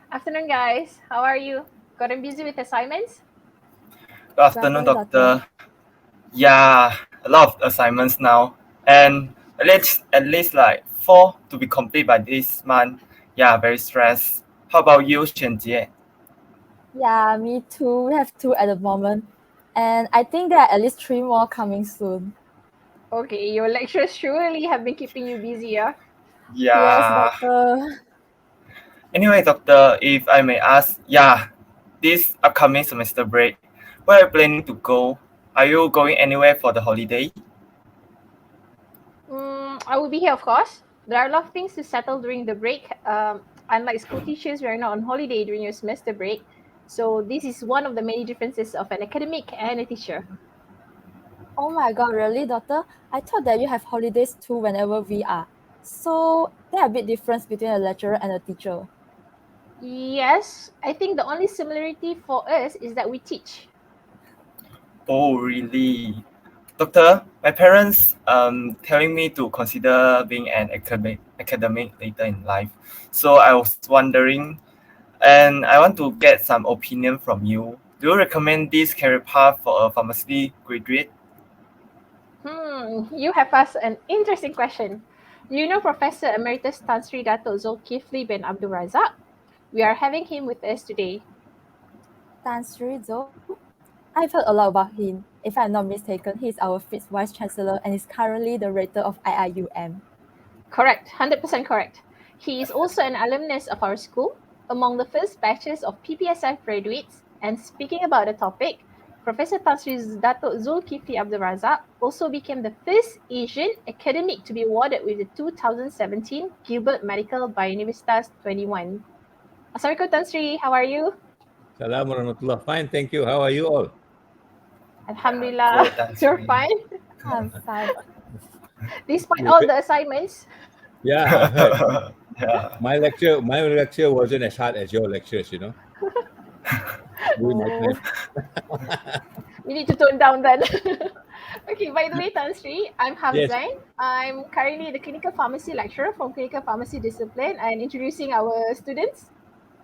Afternoon, guys. How are you? Gotten busy with assignments? Good Good afternoon, afternoon, doctor. doctor. Yeah, a lot of assignments now, and at least like four to be complete by this month. Yeah, very stressed. How about you, Xuanjie? Yeah, me too. We have two at the moment. And I think there are at least three more coming soon. Okay, your lectures surely have been keeping you busy, yeah? Yes, Yeah. doctor. Anyway, doctor, if I may ask, yeah, this upcoming semester break, where are you planning to go? Are you going anywhere for the holiday? I will be here, of course. There are a lot of things to settle during the break. Unlike school teachers, we are not on holiday during your semester break. So, this is one of the many differences of an academic and a teacher. Oh my god, really, doctor? I thought that you have holidays too whenever we are. So there are a big difference between a lecturer and a teacher. Yes, I think the only similarity for us is that we teach. Oh, really? Doctor, my parents telling me to consider being an academic later in life. So I was wondering, and I want to get some opinion from you. Do you recommend this career path for a pharmacy graduate? You have asked an interesting question. You know Professor Emeritus Tan Sri Dato Zulkifli bin Abdul Razak? We are having him with us today. Tan Sri Zhou? I've heard a lot about him. If I'm not mistaken, he's our fifth vice chancellor and is currently the rector of IIUM. Correct, 100% correct. He is also an alumnus of our school, among the first batches of PPSF graduates. And speaking about the topic, Professor Tan Sri Dato Zulkifli Abdul Razak also became the first Asian academic to be awarded with the 2017 Gilbert Medical by Universitas 21. Assalamualaikum Tan Sri, how are you? Assalamualaikum warahmatullah. Fine, thank you. How are you all? Yeah, Alhamdulillah, good, that's you're me. fine. I'm fine. Despite You all okay? the assignments. Yeah, I heard. Yeah. My lecture wasn't as hard as your lectures, during my Oh, time. We need to tone down then. Okay, by the way, Tan Sri, I'm Yes. Hamzain. I'm currently the clinical pharmacy lecturer from clinical pharmacy discipline and introducing our students.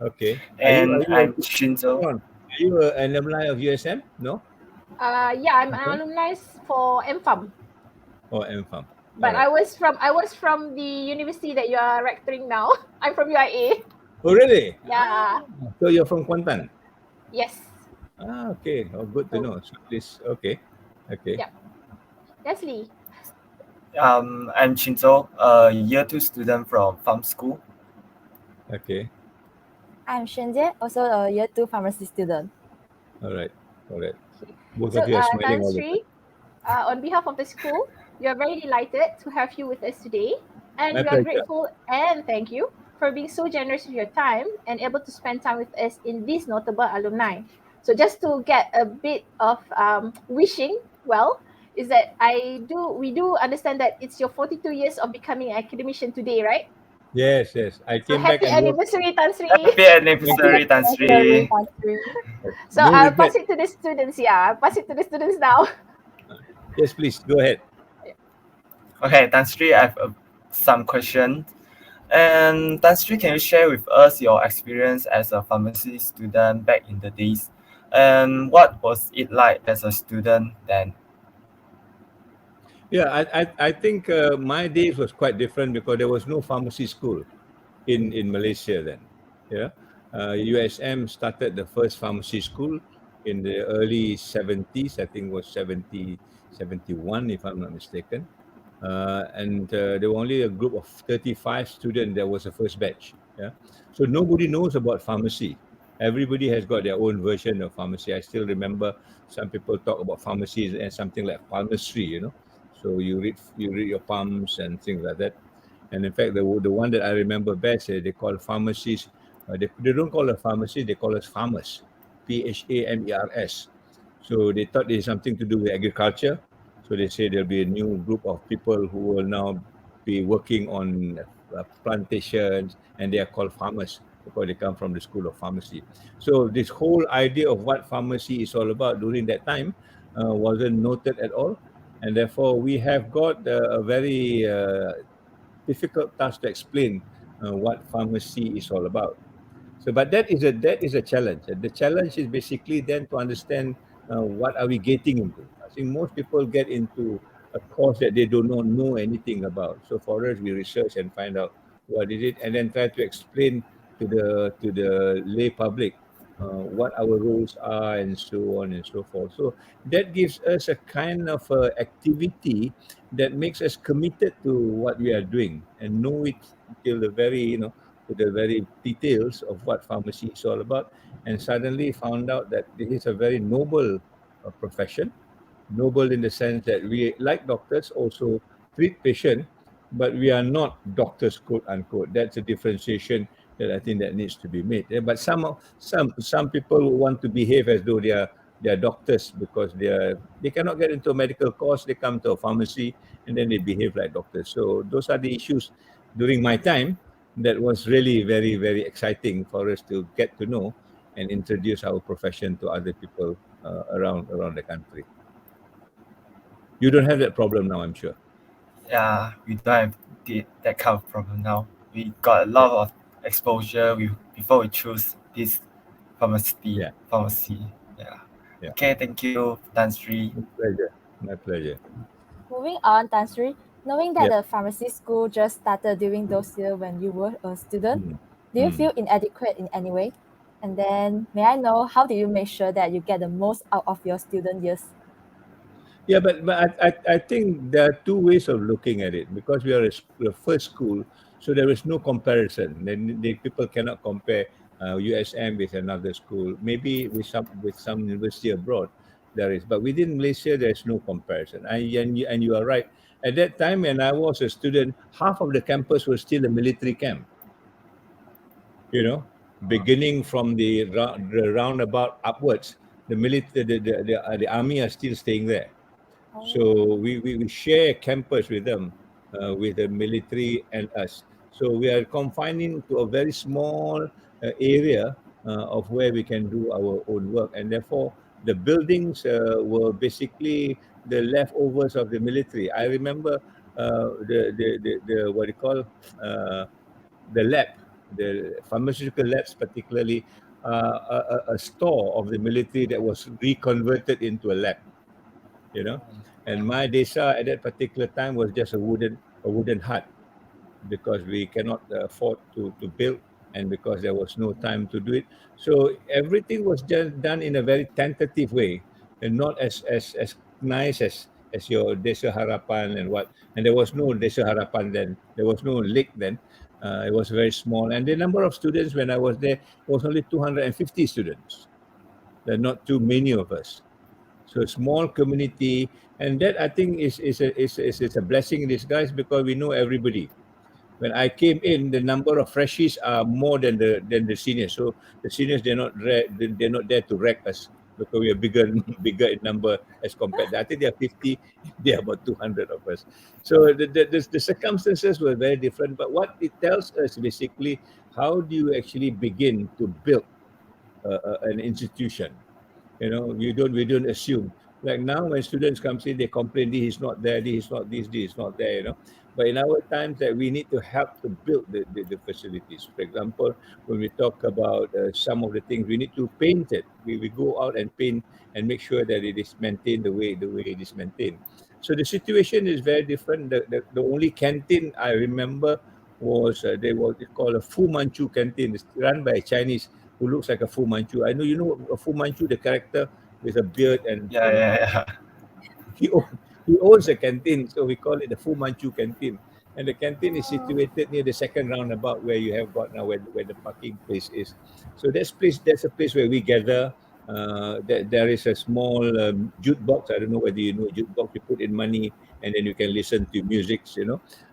Okay. Are you are And you a, I'm hang Shinzo. on. Are you an alumni of USM? No? Yeah, I'm an Okay. alumni for MPharm, Or MFAM? All but right. I was from the university that you are rectoring now. I'm from UIA. Oh, really? Yeah. So you're from Kuantan? Yes. Okay. Oh, good to So know. So please, okay. Okay. yeah. Leslie. I'm Shinzo, a year two student from farm school. Okay. I'm Shenjie, also a year two pharmacy student. All right. All right. Okay. Both So of you are Tan smiling all the time. Sri, on behalf of the school, we are very delighted to have you with us today, and My we are pleasure. grateful and thank you for being so generous with your time and able to spend time with us in this notable alumni. So just to get a bit of wishing well, is that we do understand that it's your 42 years of becoming an academician today, right? Yes, yes. I So came back happy and worked. anniversary, Tan Sri. Happy Thank you. anniversary, Happy anniversary, Tansri. Tan Sri. So No I'll pass regret. it to the students. Yeah, I'll pass it to the students now. Yes, please go ahead. Okay, Tansri, I have some questions. And Tansri, can you share with us your experience as a pharmacy student back in the days? And what was it like as a student then? Yeah, I think my days was quite different because there was no pharmacy school in Malaysia then. Yeah, USM started the first pharmacy school in the early 70s. I think it was 71, if I'm not mistaken. And there were only a group of 35 students. That was the first batch. Yeah, so nobody knows about pharmacy. Everybody has got their own version of pharmacy. I still remember some people talk about pharmacy as something like palmistry. So you read your palms and things like that. And in fact, the one that I remember best, they call pharmacies. They don't call us pharmacy. They call us farmers, PHAMERS. So they thought it is something to do with agriculture. So they say there'll be a new group of people who will now be working on plantations, and they are called farmers because they come from the school of pharmacy. So this whole idea of what pharmacy is all about during that time wasn't noted at all, and therefore we have got a very difficult task to explain what pharmacy is all about. So, but that is a challenge. And the challenge is basically then to understand what are we getting into. I think most people get into a course that they do not know anything about. So for us, we research and find out what is it, and then try to explain to the lay public what our roles are and so on and so forth. So that gives us a kind of activity that makes us committed to what we are doing and know it till the very to the very details of what pharmacy is all about, and suddenly found out that this is a very noble profession. Noble in the sense that we, like doctors, also treat patient, but we are not doctors, quote unquote. That's a differentiation that I think that needs to be made. But some people want to behave as though they are doctors because they cannot get into a medical course. They come to a pharmacy and then they behave like doctors. So those are the issues during my time that was really very, very exciting for us to get to know and introduce our profession to other people around the country. You don't have that problem now, I'm sure. Yeah, we don't have that kind of problem now. We got a Yeah, lot of exposure before we choose this pharmacy. yeah, Pharmacy. Yeah. yeah. Okay, thank you, Dan Sri. My pleasure. My pleasure. Moving on, Tansri, knowing that Yep. the pharmacy school just started during those years when you were a student, Mm. do you Mm. feel inadequate in any way? And then, may I know how do you make sure that you get the most out of your student years? Yeah, but I think there are two ways of looking at it because we are a first school, so there is no comparison. Then people cannot compare USM with another school. Maybe with some university abroad there is, but within Malaysia there is no comparison. And you are right. At that time when I was a student, half of the campus was still a military camp. you know, beginning from the roundabout upwards, the military, the army are still staying there. Oh, So we share campus with them, with the military and us. So we are confining to a very small area of where we can do our own work, and therefore the buildings were basically the leftovers of the military. I remember the what do you call uh, the lab, the pharmaceutical labs, particularly a store of the military that was reconverted into a lab. You know, and my desa at that particular time was just a wooden hut because we cannot afford to build and because there was no time to do it. So everything was just done in a very tentative way and not as nice as your Desa Harapan and what. And there was no Desa Harapan then. There was no lake then. It was very small. And the number of students when I was there was only 250 students. There are not too many of us. So small community, and that I think is a blessing in disguise because we know everybody. When I came in, the number of freshies are more than the seniors. So the seniors they're not there to wreck us because we are bigger bigger in number as compared. I think they are 50, they are about 200 of us. So the circumstances were very different. But what it tells us basically, how do you actually begin to build an institution? We don't assume. Like now when students comes in, they complain this is not there, this is not this is not there. But in our times that we need to help to build the facilities. For example, when we talk about some of the things, we need to paint it. We go out and paint and make sure that it is maintained the way it is maintained. So the situation is very different. The only canteen I remember was they what they call a Fu Manchu canteen. It's run by a Chinese who looks like a Fu Manchu. I know you know a Fu Manchu, the character with a beard, and Yeah, yeah, yeah. he owns a canteen, so we call it the Fu Manchu canteen. And the canteen is situated near the second roundabout where you have got now where the parking place is. So that's a place where we gather. There is a small jukebox. I don't know whether you know jukebox. You put in money and then you can listen to music.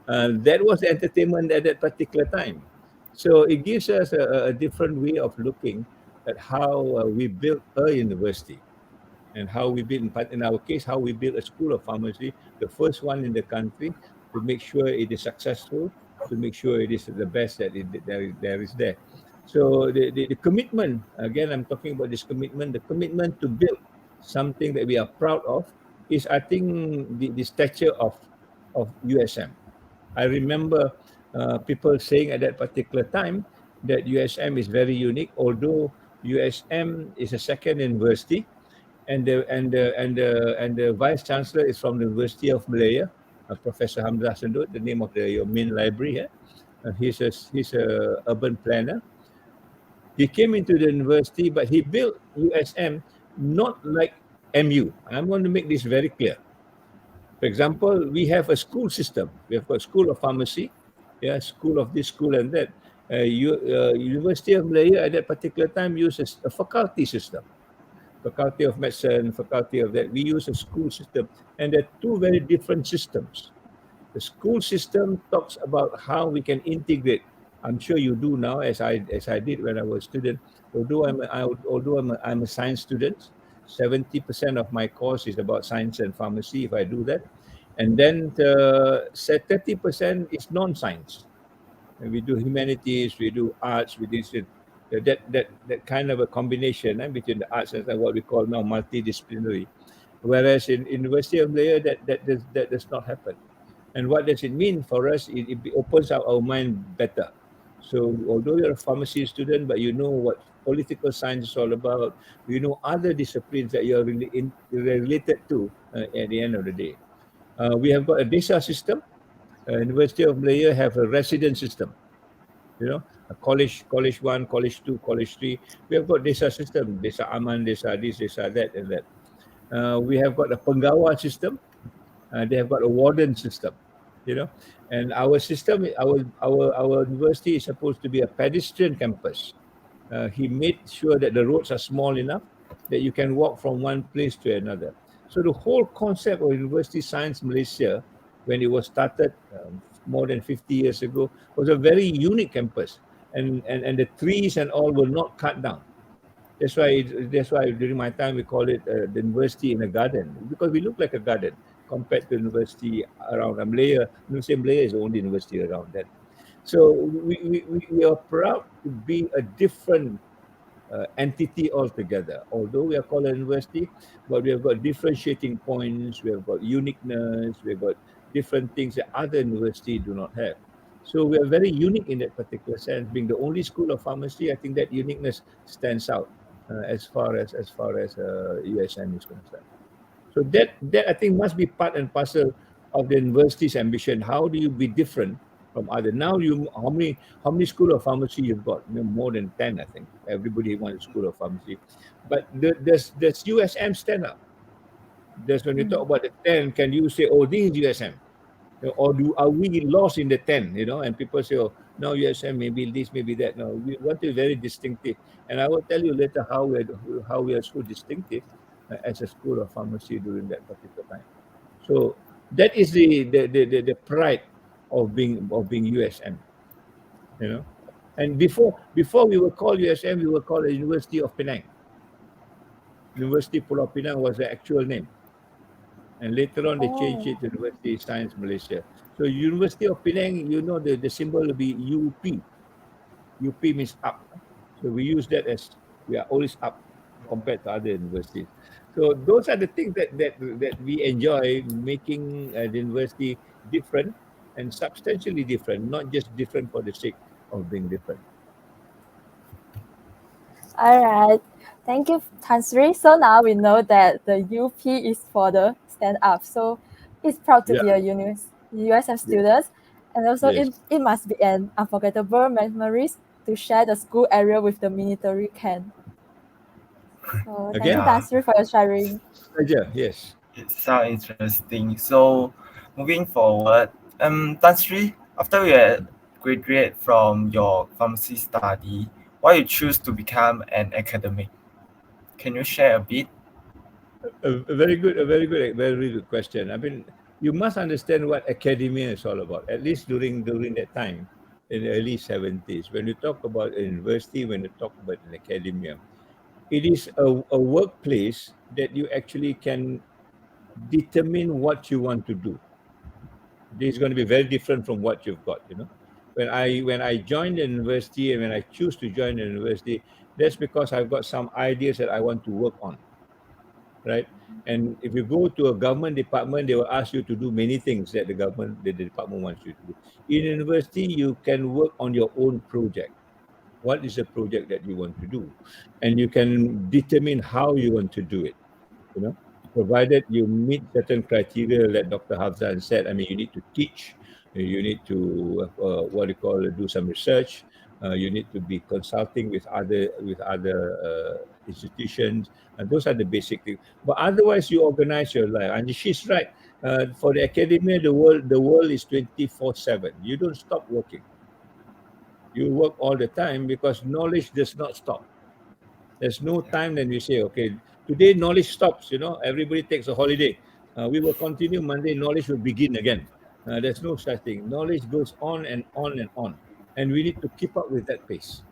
That was the entertainment at that particular time. So it gives us a different way of looking at how we built a university and how we build, in our case, how we build a school of pharmacy, the first one in the country, to make sure it is successful, to make sure it is the best that there is there. So the commitment, again, I'm talking about this commitment, the commitment to build something that we are proud of is, I think, the stature of USM. I remember people saying at that particular time that USM is very unique, although USM is a second university, and the vice chancellor is from the University of Malaya, Professor Hamzah Sendut, the name of your main library here. He's a urban planner. He came into the university, but he built USM not like MU. I'm going to make this very clear. For example, we have a school system. We have got school of pharmacy, yeah, school of this, school and that. University of Malaya at that particular time uses a faculty system, faculty of medicine, faculty of that. We use a school system, and they're two very different systems. The school system talks about how we can integrate. I'm sure you do now, as I did when I was a student. Although I'm a science student, 70% of my course is about science and pharmacy. If I do that, and then 30% is non-science. And we do humanities, we do arts, we do that kind of a combination between the arts and what we call now multidisciplinary. Whereas in University of Malaya, that does not happen. And what does it mean for us? It opens up our mind better. So although you're a pharmacy student, but you know what political science is all about, you know other disciplines that you're related to at the end of the day. We have got a DESA system. University of Malaya have a resident system. A college one, college two, college three. We have got DESA system, DESA Aman, DESA this, DESA that, and that. We have got a Penggawa system. They have got a warden system, and our system, our university is supposed to be a pedestrian campus. He made sure that the roads are small enough that you can walk from one place to another. So the whole concept of University Science Malaysia, when it was started more than 50 years ago, was a very unique campus, and the trees and all were not cut down. That's why during my time we call it the university in a garden, because we look like a garden compared to university around Malaya. Malaya is the only university around that. So we are proud to be a different entity altogether. Although we are called a university, but we have got differentiating points, we have got uniqueness, we have got different things that other universities do not have. So we are very unique in that particular sense. Being the only school of pharmacy, I think that uniqueness stands out as far as USM is concerned. So that I think must be part and parcel of the university's ambition. How do you be different from other? Now how many school of pharmacy you've got? More than 10, I think. Everybody wants a school of pharmacy. But does USM stand up? That's when you talk about the 10, can you say, oh, this is USM? Or are we lost in the 10, and people say, oh, no, USM, maybe this, maybe that. No, we want to be very distinctive. And I will tell you later how we are so distinctive as a school of pharmacy during that particular time. So that is the pride of being USM, And before we were called USM, we were called the University of Penang. University Pulau Pinang was the actual name. And later on, they changed it to University of Science Malaysia. So University of Penang, the symbol will be UP. UP means up. So we use that as we are always up compared to other universities. So those are the things that we enjoy, making the university different and substantially different, not just different for the sake of being different. All right. Thank you, Tan Sri. So now we know that the UP is for the stand up. So it's proud to be a USM student. And also it must be an unforgettable memories to share the school area with the military camp. So thank you, Tan Sri, for your sharing. Pleasure, yes. It sounds interesting. So moving forward, Tan Sri, after you graduate from your pharmacy study, why you choose to become an academic? Can you share a bit? A very good question. I mean, you must understand what academia is all about. At least during that time, in the early 70s, when you talk about a university, when you talk about an academia, it is a workplace that you actually can determine what you want to do. This is going to be very different from what you've got. When I joined the university and when I choose to join the university, that's because I've got some ideas that I want to work on. Right? And if you go to a government department, they will ask you to do many things that the department wants you to do. In university, you can work on your own project. What is the project that you want to do? And you can determine how you want to do it, you know, provided you meet certain criteria like Dr. Hafzan said. I mean, you need to teach, you need to what do you call do some research, you need to be consulting with other institutions, and those are the basic things. But otherwise, you organize your life. And she's right. For the academia, the world is 24/7. You don't stop working. You work all the time because knowledge does not stop. There's no time then we say, okay, today knowledge stops, everybody takes a holiday. We will continue Monday, knowledge will begin again. There's no such thing. Knowledge goes on and on and on. And we need to keep up with that pace.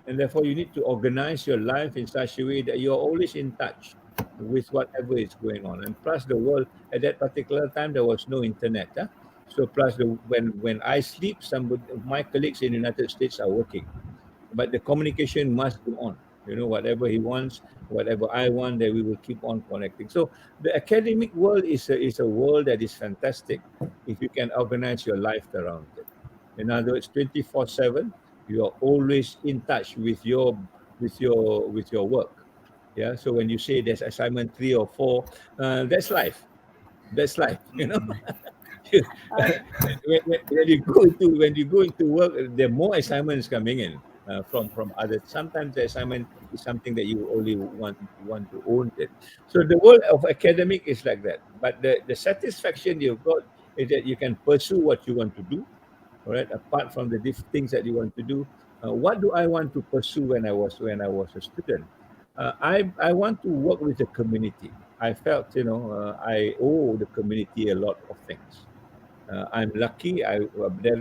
And therefore, you need to organize your life in such a way that you're always in touch with whatever is going on. And plus, the world at that particular time, there was no internet. Huh? So, plus, when I sleep, some of my colleagues in the United States are working, but the communication must go on. Whatever he wants, whatever I want, that we will keep on connecting. So the academic world is a world that is fantastic if you can organize your life around it. In other words, 24/7, you are always in touch with your work. Yeah. So when you say there's assignment 3 or 4, that's life. That's life. Uh, When you go into work, there are more assignments coming in from others. Sometimes the assignment is something that you only want to own it. So the world of academic is like that. But the satisfaction you've got is that you can pursue what you want to do. All right. Apart from the things that you want to do, what do I want to pursue when I was a student? I want to work with the community. I felt I owe the community a lot of things. I'm lucky.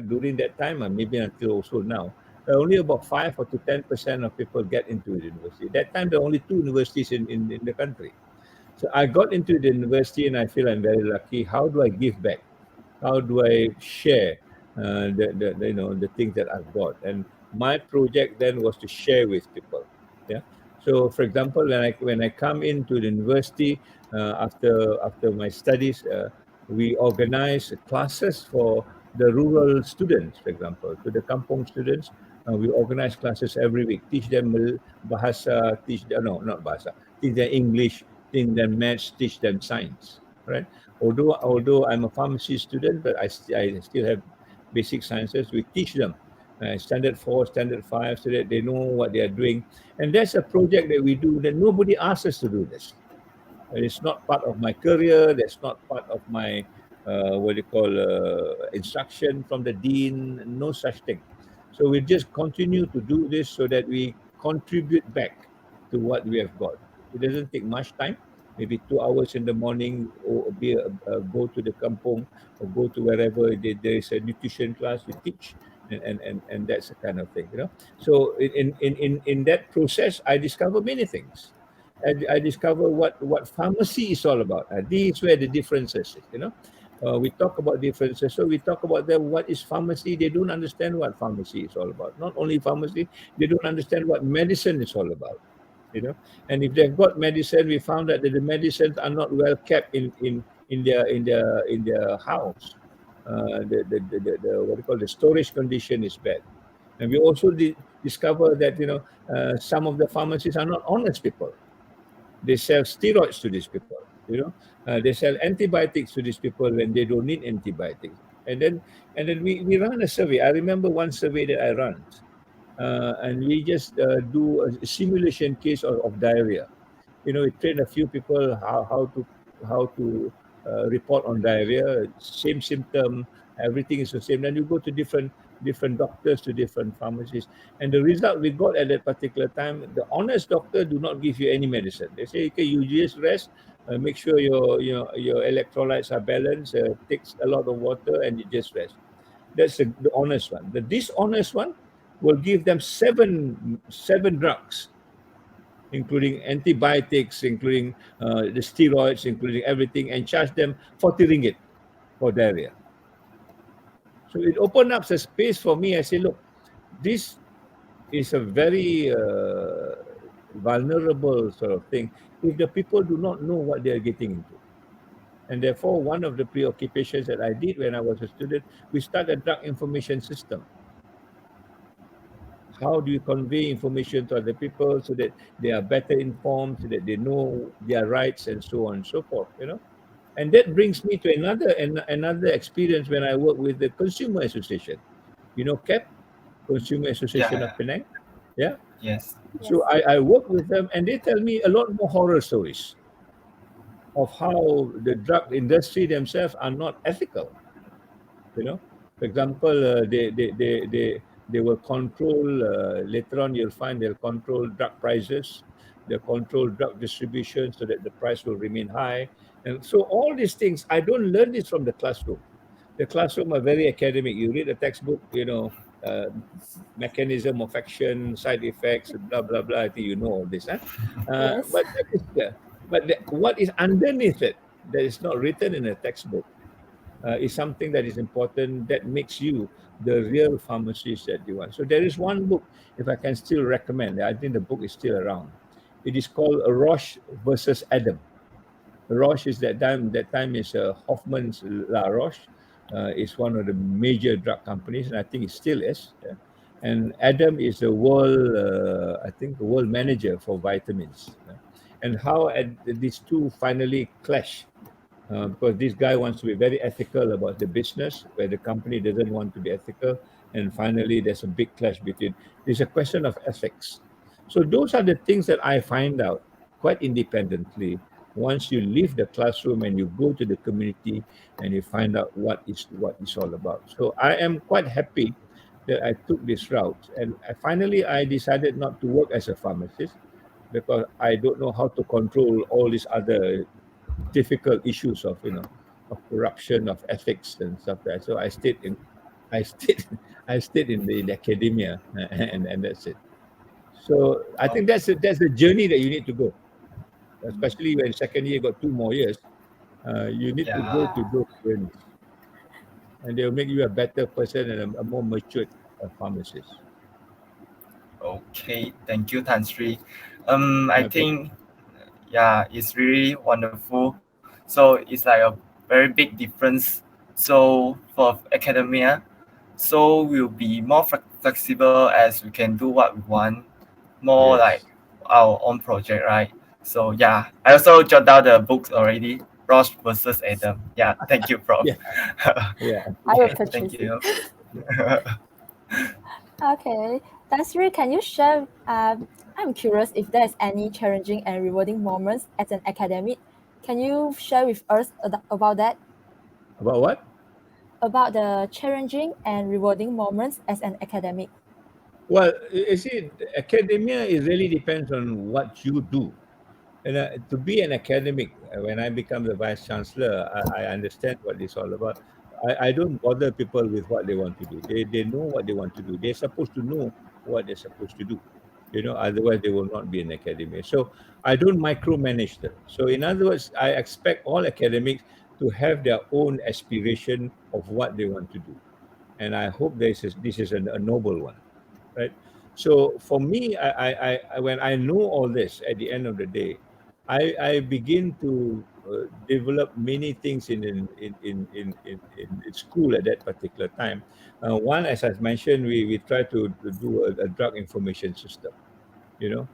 During that time, and maybe until also now, only about 5 or to 10% of people get into the university. That time, there are only 2 universities in the country. So I got into the university, and I feel I'm very lucky. How do I give back? How do I share the things that I've got? And my project then was to share with people. Yeah. So, for example, when I come into the university after my studies, we organize classes for the rural students. For example, to the kampong students, we organize classes every week. Teach them bahasa, teach them no, not bahasa. Teach them English, teach them maths, teach them science. Right. Although I'm a pharmacy student, but I still have basic sciences. We teach them standard 4, standard 5, so that they know what they are doing. And that's a project that we do that nobody asks us to do this. It's not part of my career. That's not part of my instruction from the dean. No such thing. So we just continue to do this so that we contribute back to what we have got. It doesn't take much time. Maybe 2 hours in the morning, or go to the kampong, or go to wherever there is a nutrition class. We teach, and that's the kind of thing. So in that process, I discover many things. I discover what pharmacy is all about. This is where the differences is. We talk about differences. So we talk about them. What is pharmacy? They don't understand what pharmacy is all about. Not only pharmacy, they don't understand what medicine is all about. And if they've got medicine, we found out that the medicines are not well kept in their house. The what do you call the storage condition is bad. And we also discover that some of the pharmacies are not honest people. They sell steroids to these people. They sell antibiotics to these people when they don't need antibiotics. And then we run a survey. I remember one survey that I ran, and we just do a simulation case of diarrhea. We train a few people how to report on diarrhea. Same symptom, everything is the same. Then you go to different doctors, to different pharmacies, and the result we got at that particular time, the honest doctor do not give you any medicine. They say, okay, you just rest, make sure your electrolytes are balanced, takes a lot of water, and you just rest. That's the honest one. The dishonest one will give them seven drugs, including antibiotics, including the steroids, including everything, and charge them 40 ringgit for diarrhea. So it opened up a space for me. I say, look, this is a very vulnerable sort of thing if the people do not know what they are getting into. And therefore, one of the preoccupations that I did when I was a student, we started a drug information system. how do you convey information to other people so that they are better informed, so that they know their rights and so on and so forth, And that brings me to another experience when I work with the Consumer Association. CAP, Consumer Association Yeah. of Penang. Yeah. Yes. Yes. So I work with them and they tell me a lot more horror stories of how the drug industry themselves are not ethical. For example, they will control, later on you'll find they'll control drug prices, they'll control drug distribution so that the price will remain high. And so all these things, I don't learn this from the classroom. The classroom are very academic. You read a textbook, mechanism of action, side effects, blah blah blah. I think you know all this, huh? Yes. But that is what is underneath it that is not written in a textbook is something that is important that makes you the real pharmacist that you want. So there is one book, if I can still recommend. I think the book is still around. It is called Roche versus Adam. Roche is that time is Hoffman's La Roche. Is one of the major drug companies, and I think it still is. Yeah. And Adam is the world, I think, the world manager for vitamins. Yeah. And how these two finally clash because this guy wants to be very ethical about the business, where the company doesn't want to be ethical. And finally, there's a big clash between. There's a question of ethics. So those are the things that I find out quite independently once you leave the classroom and you go to the community and you find out what it's all about. So I am quite happy that I took this route. And finally, I decided not to work as a pharmacist because I don't know how to control all these other difficult issues of of corruption, of ethics and stuff like that. So I stayed I stayed in the academia and that's it. So I Oh, think that's the journey that you need to go, especially when second year got 2 more years. You need to go yeah. to those journeys, and they'll make you a better person and a more matured pharmacist. Okay. Thank you, Tan Sri. I Okay. think yeah, it's really wonderful. So it's like a very big difference. So for academia, so we'll be more flexible as we can do what we want, more like Yes. our own project, right? So yeah, I also jot down the books already. Ross versus Adam. Yeah, thank you, Prof. Yeah. Yeah. I will Okay, thank purchase it. you. Okay. Tansri, can you share? I'm curious if there's any challenging and rewarding moments as an academic. Can you share with us about that? About what? About the challenging and rewarding moments as an academic. Well, you see, academia it really depends on what you do. And to be an academic, when I become the vice chancellor, I understand what it's all about. I don't bother people with what they want to do. They know what they want to do. They're supposed to know what they're supposed to do. Otherwise they will not be in academia. So I don't micromanage them. So in other words, I expect all academics to have their own aspiration of what they want to do. And I hope this is a noble one, right? So for me, when I know all this at the end of the day, I begin to develop many things in school at that particular time. One, as I mentioned, we try to do a drug information system. you know.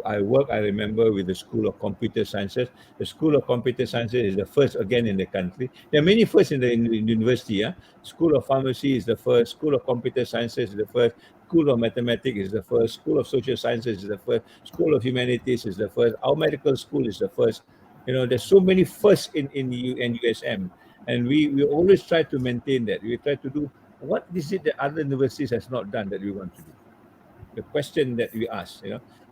I remember, with the School of Computer Sciences. The School of Computer Sciences is the first again in the country. There are many firsts in university. Yeah? School of Pharmacy is the first. School of Computer Sciences is the first. School of Mathematics is the first. School of Social Sciences is the first. School of Humanities is the first. Our medical school is the first. There's so many firsts in USM, and we always try to maintain that. We try to do what is it that other universities has not done that we want to do. The question that we ask.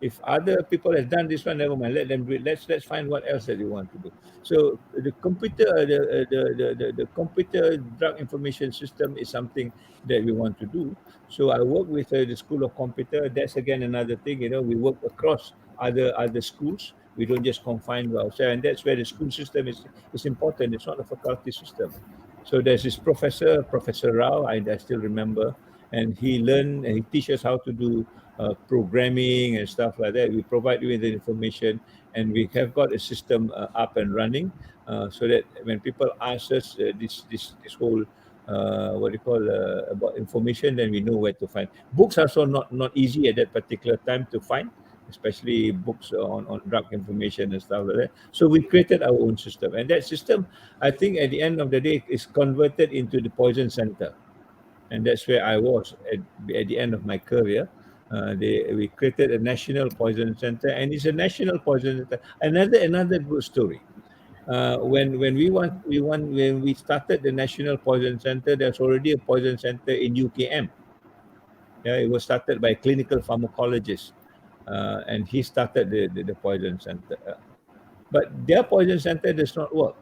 If other people have done this one, never mind. Let them do it. Let's find what else that we want to do. So the computer, the computer drug information system is something that we want to do. So I work with the School of Computer. That's again another thing. We work across other schools. We don't just confine ourselves, and that's where the school system is important. It's not a faculty system. So there's this professor, Professor Rao. I still remember, and he teaches how to do programming and stuff like that. We provide you with the information, and we have got a system up and running, so that when people ask us this whole what do you call about information, then we know where to find. Books are also not easy at that particular time to find, especially books on drug information and stuff like that. So we created our own system, and that system, I think, at the end of the day, is converted into the poison center, and that's where I was at the end of my career. We created a national poison center, and it's a national poison center. Another good story. When we started the National Poison Center, there's already a poison center in UKM. Yeah, it was started by a clinical pharmacologist, and he started the poison center. But their poison center does not work.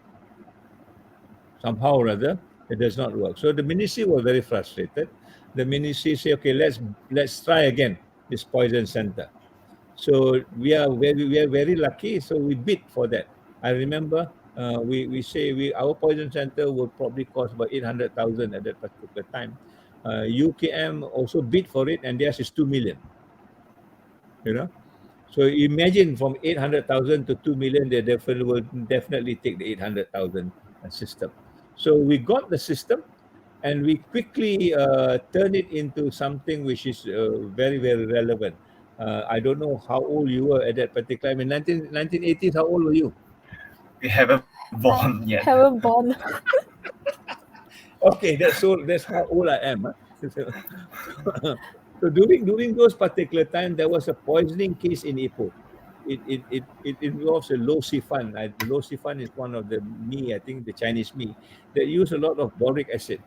Somehow or other, it does not work. So the ministry were very frustrated. The ministry say, okay, let's try again this poison center. So we are very lucky. So we bid for that. I remember we say our poison center will probably cost about 800,000 at that particular time. UKM also bid for it, and theirs is 2 million. You know, so imagine from 800,000 to 2 million, they definitely take the 800,000 system. So we got the system, and we quickly turn it into something which is very, very relevant. I don't know how old you were at that particular time. In 1980s, how old were you? We haven't born I yet. haven't born. Okay, that's how old I am. Huh? So during those particular time, there was a poisoning case in Ipoh. It involves a low sifan. Low sifan is one of the I think the Chinese that use a lot of boric acid.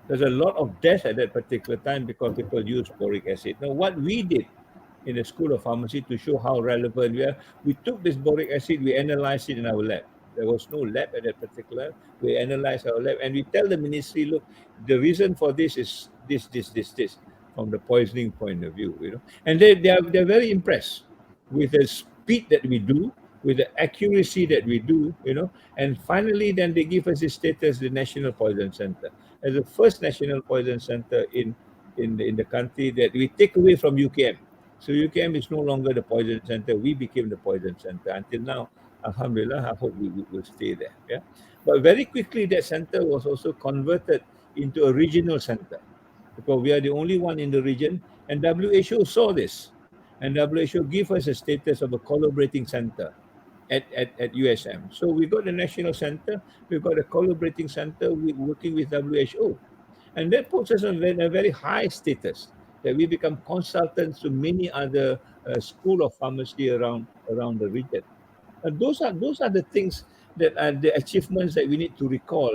There's a lot of death at that particular time because people use boric acid. Now, what we did in the School of Pharmacy to show how relevant we are, we took this boric acid, we analyzed it in our lab. There was no lab at that particular. We analyzed our lab, and we tell the ministry, look, the reason for this is this, from the poisoning point of view, and they're very impressed with the speed that we do, with the accuracy that we do, and finally, then they give us the status, the National Poison Center, as the first National Poison Center in the country that we take away from UKM. So UKM is no longer the poison center. We became the poison center. Until now, alhamdulillah, I hope we will stay there. Yeah. But very quickly, that center was also converted into a regional center because we are the only one in the region. And WHO saw this. And WHO gave us a status of a collaborating center at USM. So we got the national center, we got a collaborating center working with WHO. And that puts us on a very high status that we become consultants to many other school of pharmacy around the region. Those are the things that are the achievements that we need to recall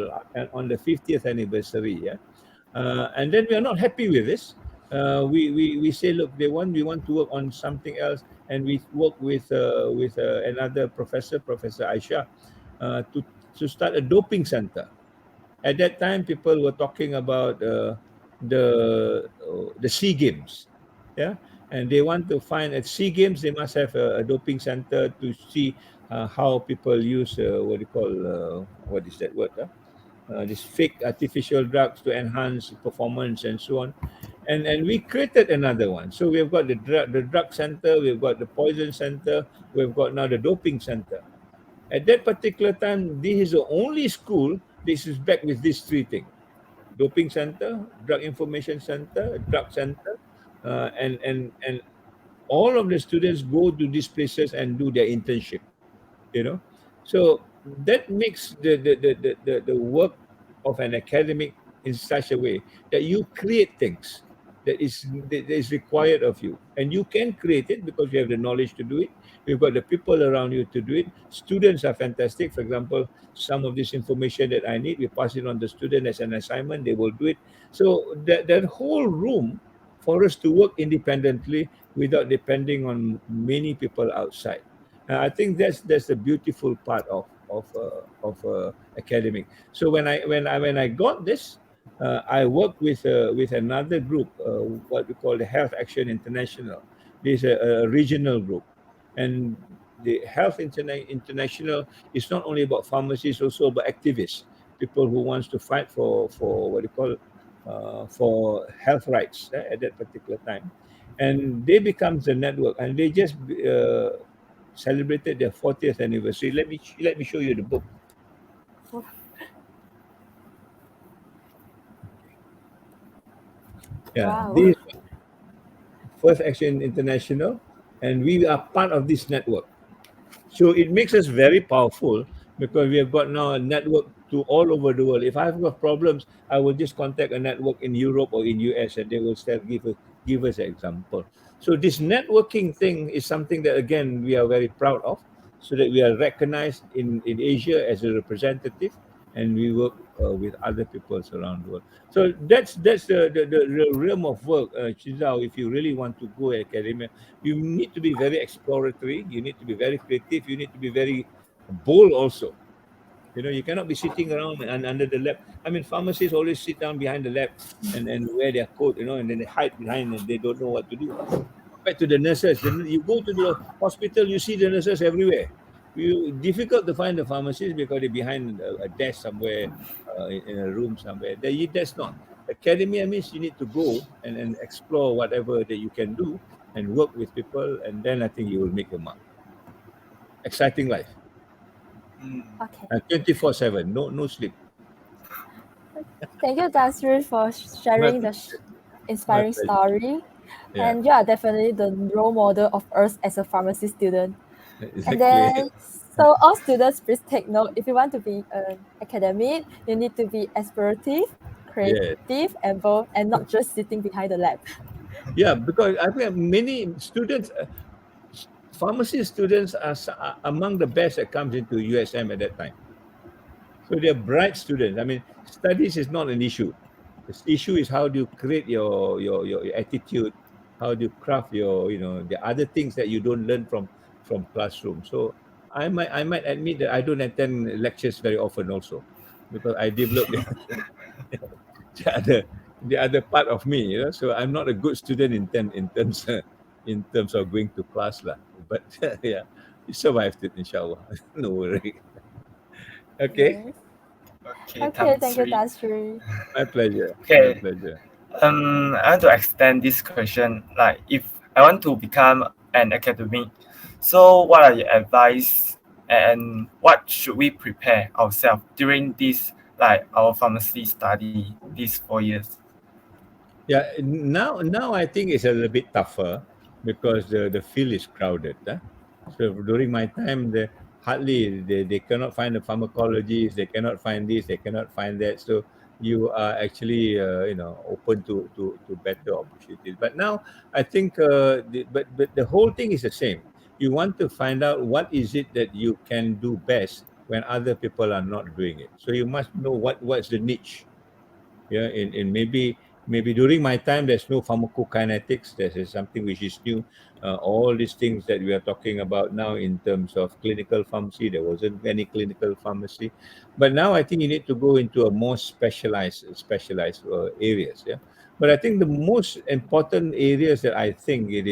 on the 50th anniversary. Yeah, and then we are not happy with this. We say, look, we want to work on something else, and we work with another professor, Professor Aisha, to start a doping center. At that time, people were talking about the Sea Games, yeah, and they want to find at Sea Games they must have a doping center to see how people use what do you call what is that word? These fake artificial drugs to enhance performance and so on, and we created another one. So we've got the drug center, we've got the poison center, we've got now the doping center. At that particular time, this is the only school this is back with these three things: doping center, drug information center, drug center, and all of the students go to these places and do their internship. So that makes the work of an academic in such a way that you create things that is required of you, and you can create it because you have the knowledge to do it. You've got the people around you to do it. Students are fantastic. For example, some of this information that I need, we pass it on to the student as an assignment, they will do it. So that whole room for us to work independently without depending on many people outside. I think that's the beautiful part of academic. So when I got this, I worked with another group, what we call the Health Action International. This is a regional group, and the International is not only about pharmacies, also about activists, people who wants to fight for what you call for health rights at that particular time, and they becomes a network, and they just celebrated their 40th anniversary. Let me show you the book. Yeah, Wow. this First Action International, and we are part of this network. So it makes us very powerful because we have got now a network to all over the world. If I've got problems, I will just contact a network in Europe or in US, and they will still give us an example. So this networking thing is something that again we are very proud of, so that we are recognized in Asia as a representative, and we work with other peoples around the world. So that's the realm of work, Chizao. If you really want to go academia, you need to be very exploratory, you need to be very creative, you need to be very bold also. You cannot be sitting around and under the lab. I mean, pharmacists always sit down behind the lab and wear their coat, and then they hide behind and they don't know what to do. Back to the nurses. You go to the hospital, you see the nurses everywhere. Difficult to find the pharmacist because they're behind a desk somewhere, in a room somewhere. That's not. Academia means you need to go and explore whatever that you can do and work with people, and then I think you will make your mark. Exciting life. Mm. Okay. And 24/7, no sleep. Thank you, Dasri, for My sharing the pleasure. My inspiring pleasure. story. Yeah, And you are definitely the role model of us as a pharmacy student. And exactly. then, so all students, please take note. If you want to be an academic, you need to be explorative, Yeah. creative, and bold, and not just sitting behind the lab. Yeah, because I think many students, pharmacy students are among the best that comes into USM at that time. So they're bright students. I mean, studies is not an issue. The issue is how do you create your attitude, how do you craft the other things that you don't learn from classroom. So I might admit that I don't attend lectures very often also, because I developed the other the other part of me. So I'm not a good student in terms of going to class lah. But yeah, we survived it, inshallah. No worry. Okay, Yes. Okay, Okay, time thank you, three. Dasri. my pleasure. My Okay, pleasure. I want to extend this question. Like, if I want to become an academic, so what are your advice and what should we prepare ourselves during this, like our pharmacy study, these 4 years? Yeah, now I think it's a little bit tougher because the field is crowded. So during my time, they cannot find the pharmacologists, they cannot find this, they cannot find that. So you are actually open to better opportunities. But now I think but the whole thing is the same. You want to find out what is it that you can do best when other people are not doing it. So you must know what's the niche. Yeah, in maybe during my time there's no pharmacokinetics. This is something which is new. All these things that we are talking about now in terms of clinical pharmacy, there wasn't any clinical pharmacy, but now I think you need to go into a more specialized areas. Yeah, but I think the most important areas that I think it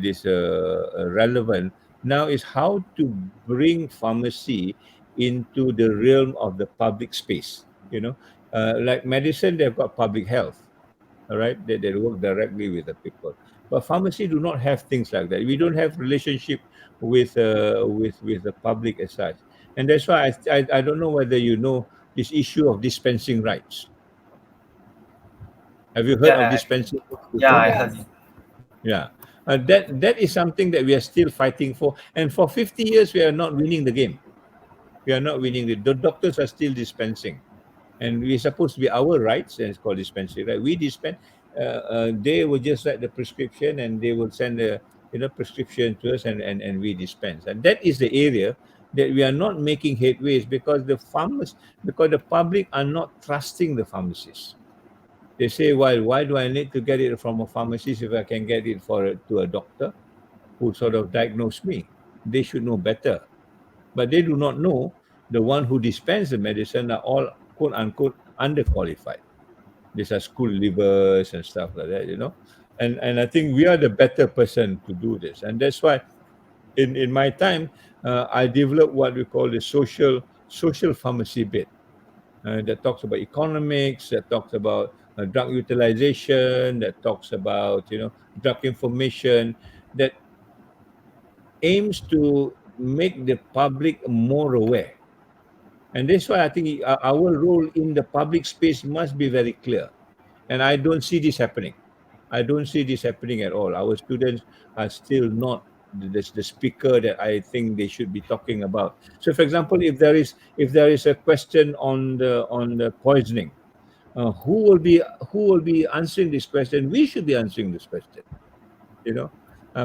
is relevant now is how to bring pharmacy into the realm of the public space. Like medicine, they've got public health, all right, they work directly with the people. But pharmacy do not have things like that. We don't have relationship with the public as such. And that's why I don't know whether you know this issue of dispensing rights. Have you heard of Yeah, dispensing rights yeah, before? I Yes. heard it. Yeah. That is something that we are still fighting for, and for 50 years we are not winning the game. We are not winning. The doctors are still dispensing, and we're supposed to be our rights, and it's called dispensary, right? We dispense. They will just write the prescription, and they will send the prescription to us, and we dispense. And that is the area that we are not making headways because because the public are not trusting the pharmacists. They say, well, why do I need to get it from a pharmacist if I can get it to a doctor who sort of diagnose me? They should know better, but they do not know the one who dispense the medicine are all quote unquote underqualified. These are school leavers and stuff like that. And I think we are the better person to do this, and that's why in my time I developed what we call the social pharmacy bit, that talks about economics, that talks about drug utilization, that talks about drug information, that aims to make the public more aware. And that's why I think our role in the public space must be very clear. And I don't see this happening. I don't see this happening at all. Our students are still not the speaker that I think they should be talking about. So, for example, if there is a question on the poisoning, who will be answering this question? We should be answering this question. You know,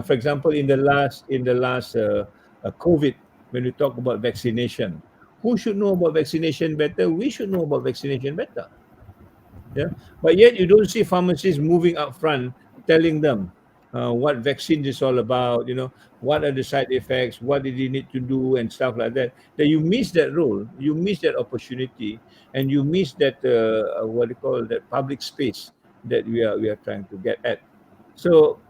for example, in the last COVID, when we talk about vaccination, who should know about vaccination better? We should know about vaccination better. Yeah, but yet you don't see pharmacists moving up front telling them what vaccines is all about. You know, what are the side effects, what did you need to do, and stuff like that. That you miss that role, you miss that opportunity, and you miss that what do you call that public space that we are trying to get at. So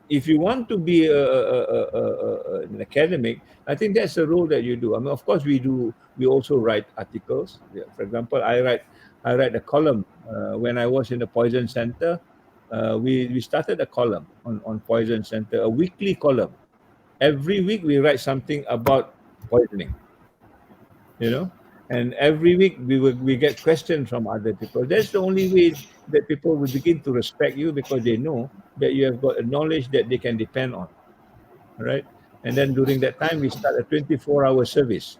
if you want to be an academic, I think that's the role that you do. I mean, of course, we do. We also write articles. Yeah, for example, I write a column when I was in the Poison Center. We started a column on Poison Center, a weekly column. Every week we write something about poisoning. You know, and every week we get questions from other people. That's the only way that people will begin to respect you, because they know that you have got a knowledge that they can depend on, right? And then during that time, we start a 24-hour service.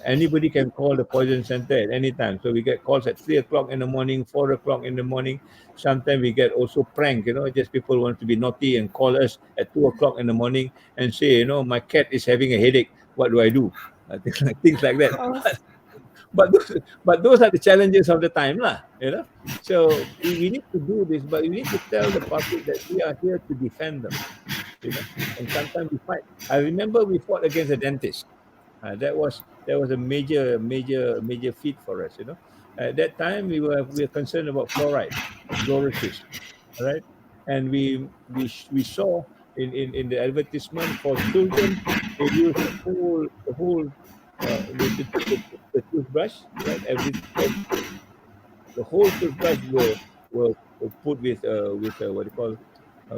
Anybody can call the Poison Center at any time. So we get calls at 3 o'clock in the morning, 4 o'clock in the morning. Sometimes we get also prank, just people want to be naughty and call us at 2 o'clock in the morning and say, my cat is having a headache. What do I do? Things like that. Oh, But those are the challenges of the time, lah. So we need to do this, but we need to tell the public that we are here to defend them. And sometimes we fight. I remember we fought against a dentist. That was a major feat for us. At that time we were concerned about fluoride, fluorosis, all right? And we saw in the advertisement for children, they use the whole the toothbrush, right? The whole toothbrush were put with what you call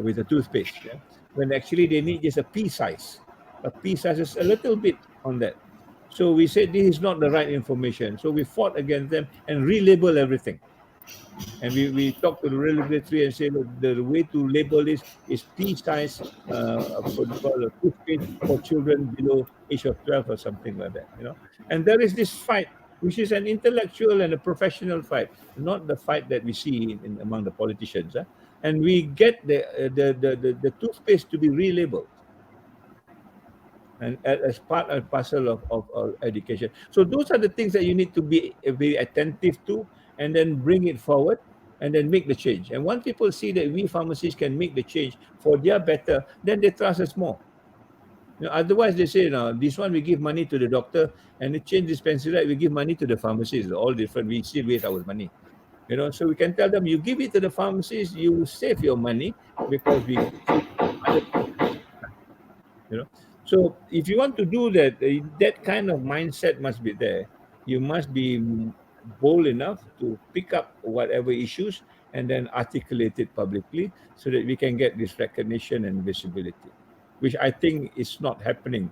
with a toothpaste. Yeah? When actually they need just a pea size. A pea size is a little bit on that. So we said this is not the right information. So we fought against them and relabel everything. And we talked to the regulatory and say, look, the way to label this is pea size, what you call a toothpaste for children below age of 12 or something like that. And there is this fight, which is an intellectual and a professional fight, not the fight that we see among the politicians. And we get the toothpaste to be relabeled and as part and parcel of education. So those are the things that you need to be very attentive to, and then bring it forward, and then make the change. And once people see that we pharmacists can make the change for their better, then they trust us more. Otherwise they say, no, this one we give money to the doctor, and the change dispensary, right, we give money to the pharmacist. All different. We still waste our money. So we can tell them, you give it to the pharmacist, you will save your money, because we give other things at the same time. So if you want to do that, that kind of mindset must be there. You must be bold enough to pick up whatever issues and then articulate it publicly, so that we can get this recognition and visibility, which I think is not happening,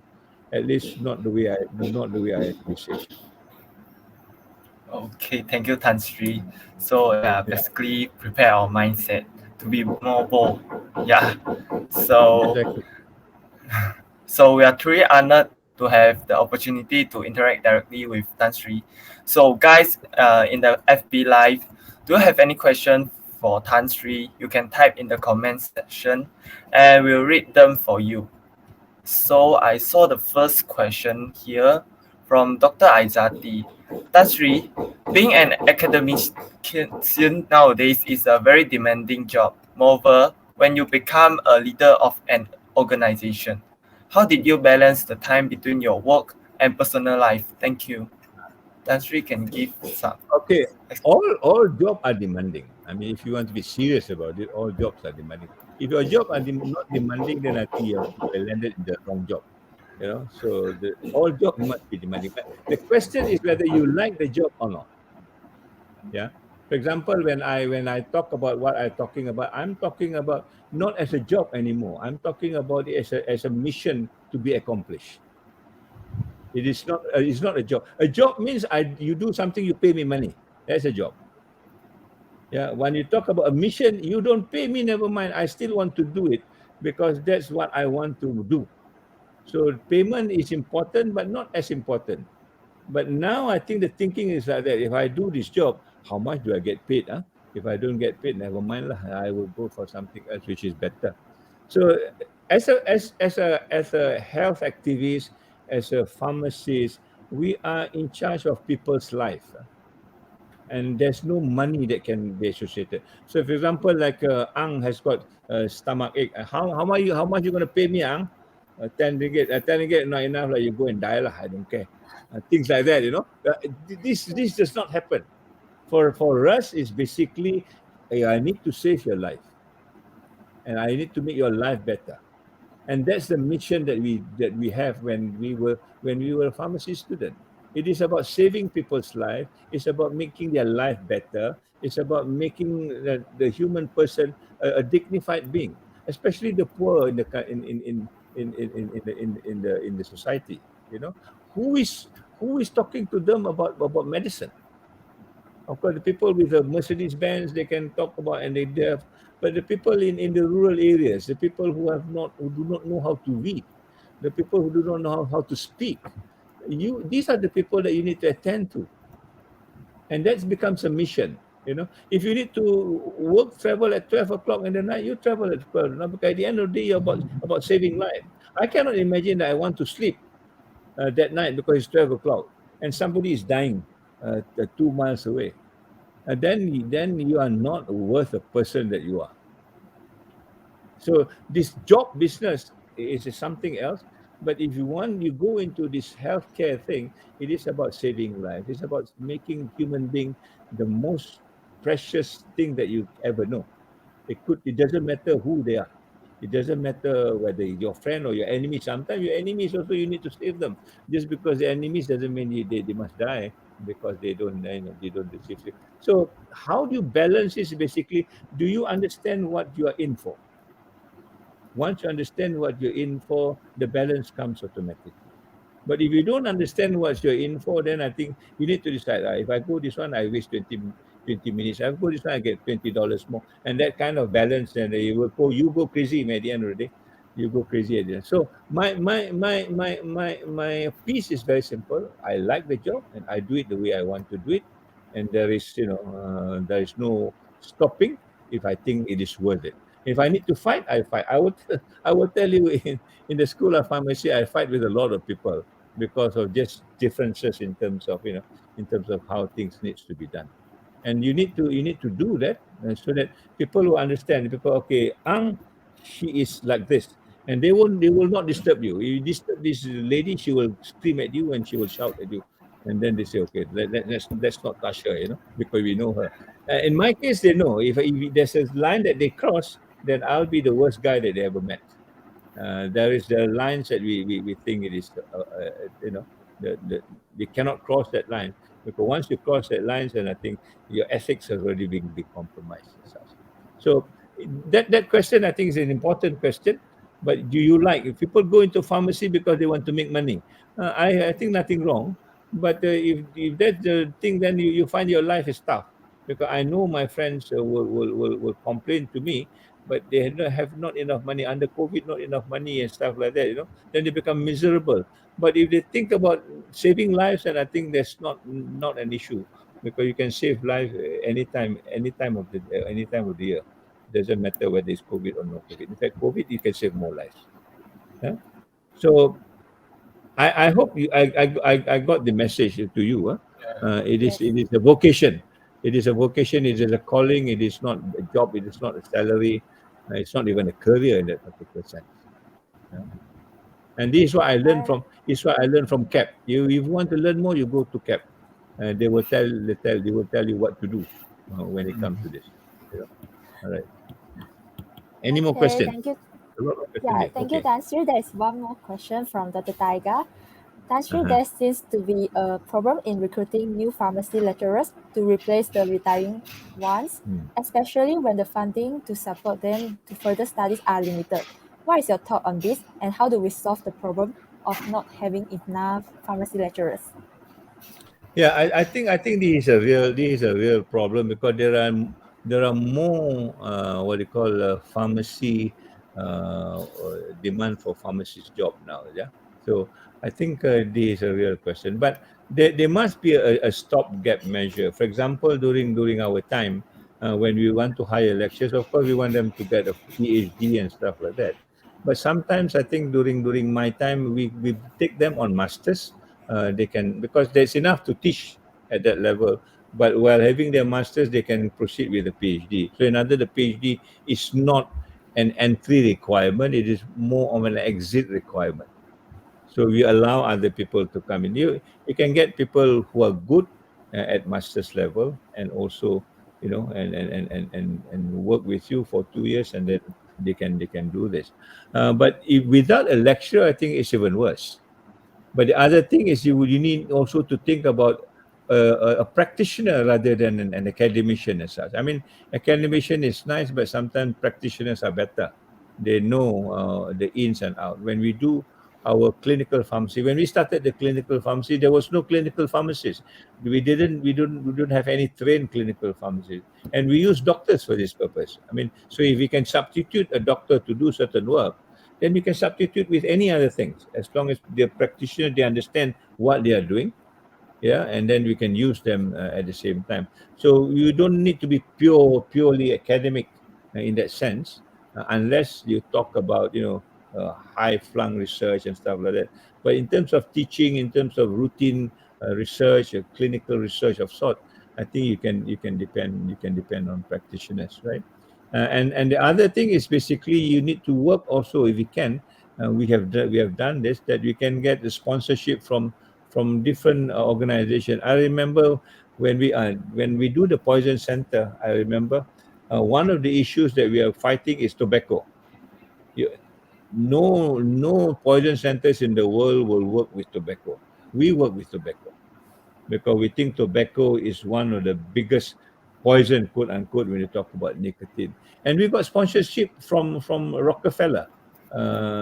at least not the way I envisage. Okay, thank you, Tan Sri. So yeah, basically prepare our mindset to be more bold. Yeah. So Exactly. So we are truly honored to have the opportunity to interact directly with Tan Sri. So guys, in the FB Live, do you have any question for Tan Sri? You can type in the comments section and we'll read them for you. So I saw the first question here from Dr. Aizati. Tan Sri, being an academician nowadays is a very demanding job. Moreover, when you become a leader of an organization, how did you balance the time between your work and personal life? Thank you. Tan Sri can give some. Okay, all jobs are demanding. I mean, if you want to be serious about it, all jobs are demanding. If your job are not demanding, then I think you have landed in the wrong job. So all jobs must be demanding. But the question is whether you like the job or not. Yeah. For example, when I talk about what I'm talking about, I'm talking about not as a job anymore. I'm talking about it as a mission to be accomplished. It is not. It's not a job. A job means you do something, you pay me money. That's a job. Yeah, when you talk about a mission, you don't pay me, never mind. I still want to do it because that's what I want to do. So payment is important, but not as important. But now I think the thinking is like that. If I do this job, how much do I get paid? Huh? If I don't get paid, never mind lah. I will go for something else which is better. So as a health activist, as a pharmacist, we are in charge of people's life. And there's no money that can be associated. So, for example, like Ang has got stomach ache. How much you gonna pay me, Ang? 10 ringgit. 10 ringgit not enough. Like you go and die lah. I don't care. Things like that, this does not happen. For us, it's basically, I need to save your life, and I need to make your life better. And that's the mission that we have when we were a pharmacy student. It is about saving people's life. It's about making their life better. It's about making the human person a dignified being, especially the poor in the society. Who is talking to them about medicine? Of course, the people with the Mercedes Benz, they can talk about, and they have, but the people in the rural areas, the people who do not know how to read, the people who do not know how to speak, these are the people that you need to attend to, and that becomes a mission. If you need to travel at 12 o'clock in the night, you travel at 12. Because at the end of the day, you're about saving life. I cannot imagine that I want to sleep that night because it's 12 o'clock and somebody is dying 2 miles away. Then you are not worth a person that you are. So this job business is something else. But if you go into this healthcare thing, it is about saving lives. It's about making human being the most precious thing that you ever know. It doesn't matter who they are. It doesn't matter whether your friend or your enemy. Sometimes your enemies also, you need to save them. Just because the enemies doesn't mean they must die because they don't receive it. So how do you balance this? Basically, do you understand what you are in for? Once you understand what you're in for, the balance comes automatically. But if you don't understand what you're in for, then I think you need to decide, if I go this one, I waste 20 minutes. If I go this one, I get $20 more. And that kind of balance, and you go crazy at the end of the day. You go crazy at the end. So my piece is very simple. I like the job and I do it the way I want to do it. And there is no stopping if I think it is worth it. If I need to fight, I fight. I would tell you, in the school of pharmacy, I fight with a lot of people because of just differences in terms of how things needs to be done. And you need to do that, so that people will understand. People, okay, Ang, she is like this, and they will not disturb you. You disturb this lady, she will scream at you and she will shout at you. And then they say, okay, let's not touch her, because we know her. In my case, they know if there's a line that they cross, then I'll be the worst guy that they ever met. There is the lines that we think it is, they cannot cross that line, because once you cross that line, then I think your ethics has already been compromised and such. So that question, I think, is an important question. But do you like, if people go into pharmacy because they want to make money? I think nothing wrong. But if that's the thing, then you find your life is tough. Because I know my friends will complain to me, but they have not enough money under COVID, not enough money and stuff like that. Then they become miserable. But if they think about saving lives, and I think that's not an issue, because you can save life any time of the year. Doesn't matter whether it's COVID or no COVID. In fact, COVID, you can save more lives. Yeah? So I hope I got the message to you. It is Yes. it is a vocation. It is a vocation. It is a calling. It is not a job. It is not a salary. It's not even a career in that particular sense. Yeah. And this is what I learned from. This is what I learned from CAP. If you want to learn more, you go to CAP. They will tell you what to do when it comes to this. All right. Any more Okay, questions? thank you. A lot of questions Yeah, here. thank you, Okay. Tan Sri. There's one more question from Dr. Taiga. Tan Sri, Uh-huh. there seems to be a problem in recruiting new pharmacy lecturers to replace the retiring ones, Hmm. especially when the funding to support them to further studies are limited. What is your thought on this, and how do we solve the problem of not having enough pharmacy lecturers? Yeah, I think this is a real problem, because there are there are more what they call pharmacy demand for pharmacist job now. Yeah, so I think this is a real question, but there must be a stopgap measure. For example, during our time, when we want to hire lecturers, of course we want them to get a PhD and stuff like that. But sometimes I think during my time we take them on masters. They can, because there's enough to teach at that level, but while having their masters they can proceed with a PhD. So another, the PhD is not an entry requirement, it is more of an exit requirement. So we allow other people to come in. You can get people who are good at master's level, and also, and work with you for 2 years, and then they can do this. But if without a lecturer, I think it's even worse. But the other thing is you need also to think about a practitioner rather than an academician as such. I mean, academician is nice, but sometimes practitioners are better. They know the ins and out. When we do our clinical pharmacy, when we started the clinical pharmacy, there was no clinical pharmacist. We don't have any trained clinical pharmacists, and we use doctors for this purpose. I mean, so if we can substitute a doctor to do certain work, then we can substitute with any other things, as long as the practitioner, they understand what they are doing. Yeah, and then we can use them at the same time. So you don't need to be purely academic in that sense, unless you talk about high flung research and stuff like that. But in terms of teaching, in terms of routine research, clinical research of sort, I think you can depend on practitioners, right? And the other thing is, basically, you need to work also, if you can. We have done this, that we can get the sponsorship from different organization. I remember when we do the poison center. I remember one of the issues that we are fighting is tobacco. You, no poison centers in the world will work with tobacco. We work with tobacco because we think tobacco is one of the biggest poison, quote unquote, when you talk about nicotine. And we got sponsorship from Rockefeller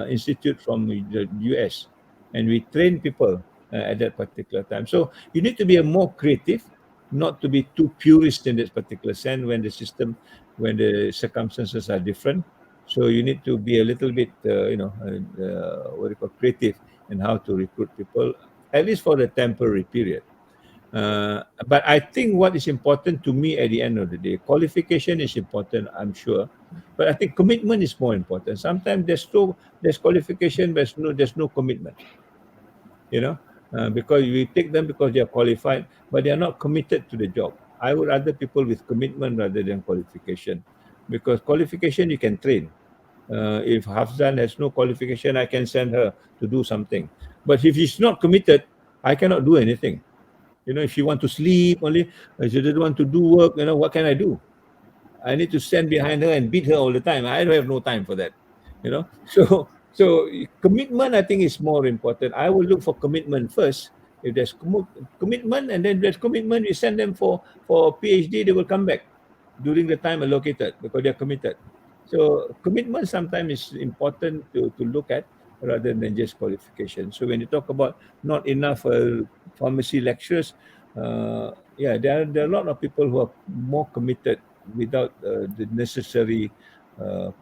Institute from the US, and we train people at that particular time. So you need to be a more creative, not to be too purist in this particular sense when the circumstances are different. So you need to be a little bit, what do you call, creative in how to recruit people, at least for the temporary period. But I think what is important to me at the end of the day, qualification is important, I'm sure, but I think commitment is more important. Sometimes there's qualification, but there's no commitment. You know, because we take them because they are qualified, but they are not committed to the job. I would rather people with commitment rather than qualification, because qualification you can train. If Hafzan has no qualification, I can send her to do something. But if she's not committed, I cannot do anything. If she want to sleep only, she doesn't want to do work, what can I do? I need to stand behind her and beat her all the time. I don't have no time for that. So commitment, I think, is more important. I will look for commitment first. If there's commitment, and then there's commitment, we send them for PhD, they will come back during the time allocated because they're committed. So commitment sometimes is important to look at rather than just qualification. So when you talk about not enough pharmacy lecturers, yeah, there are a lot of people who are more committed without the necessary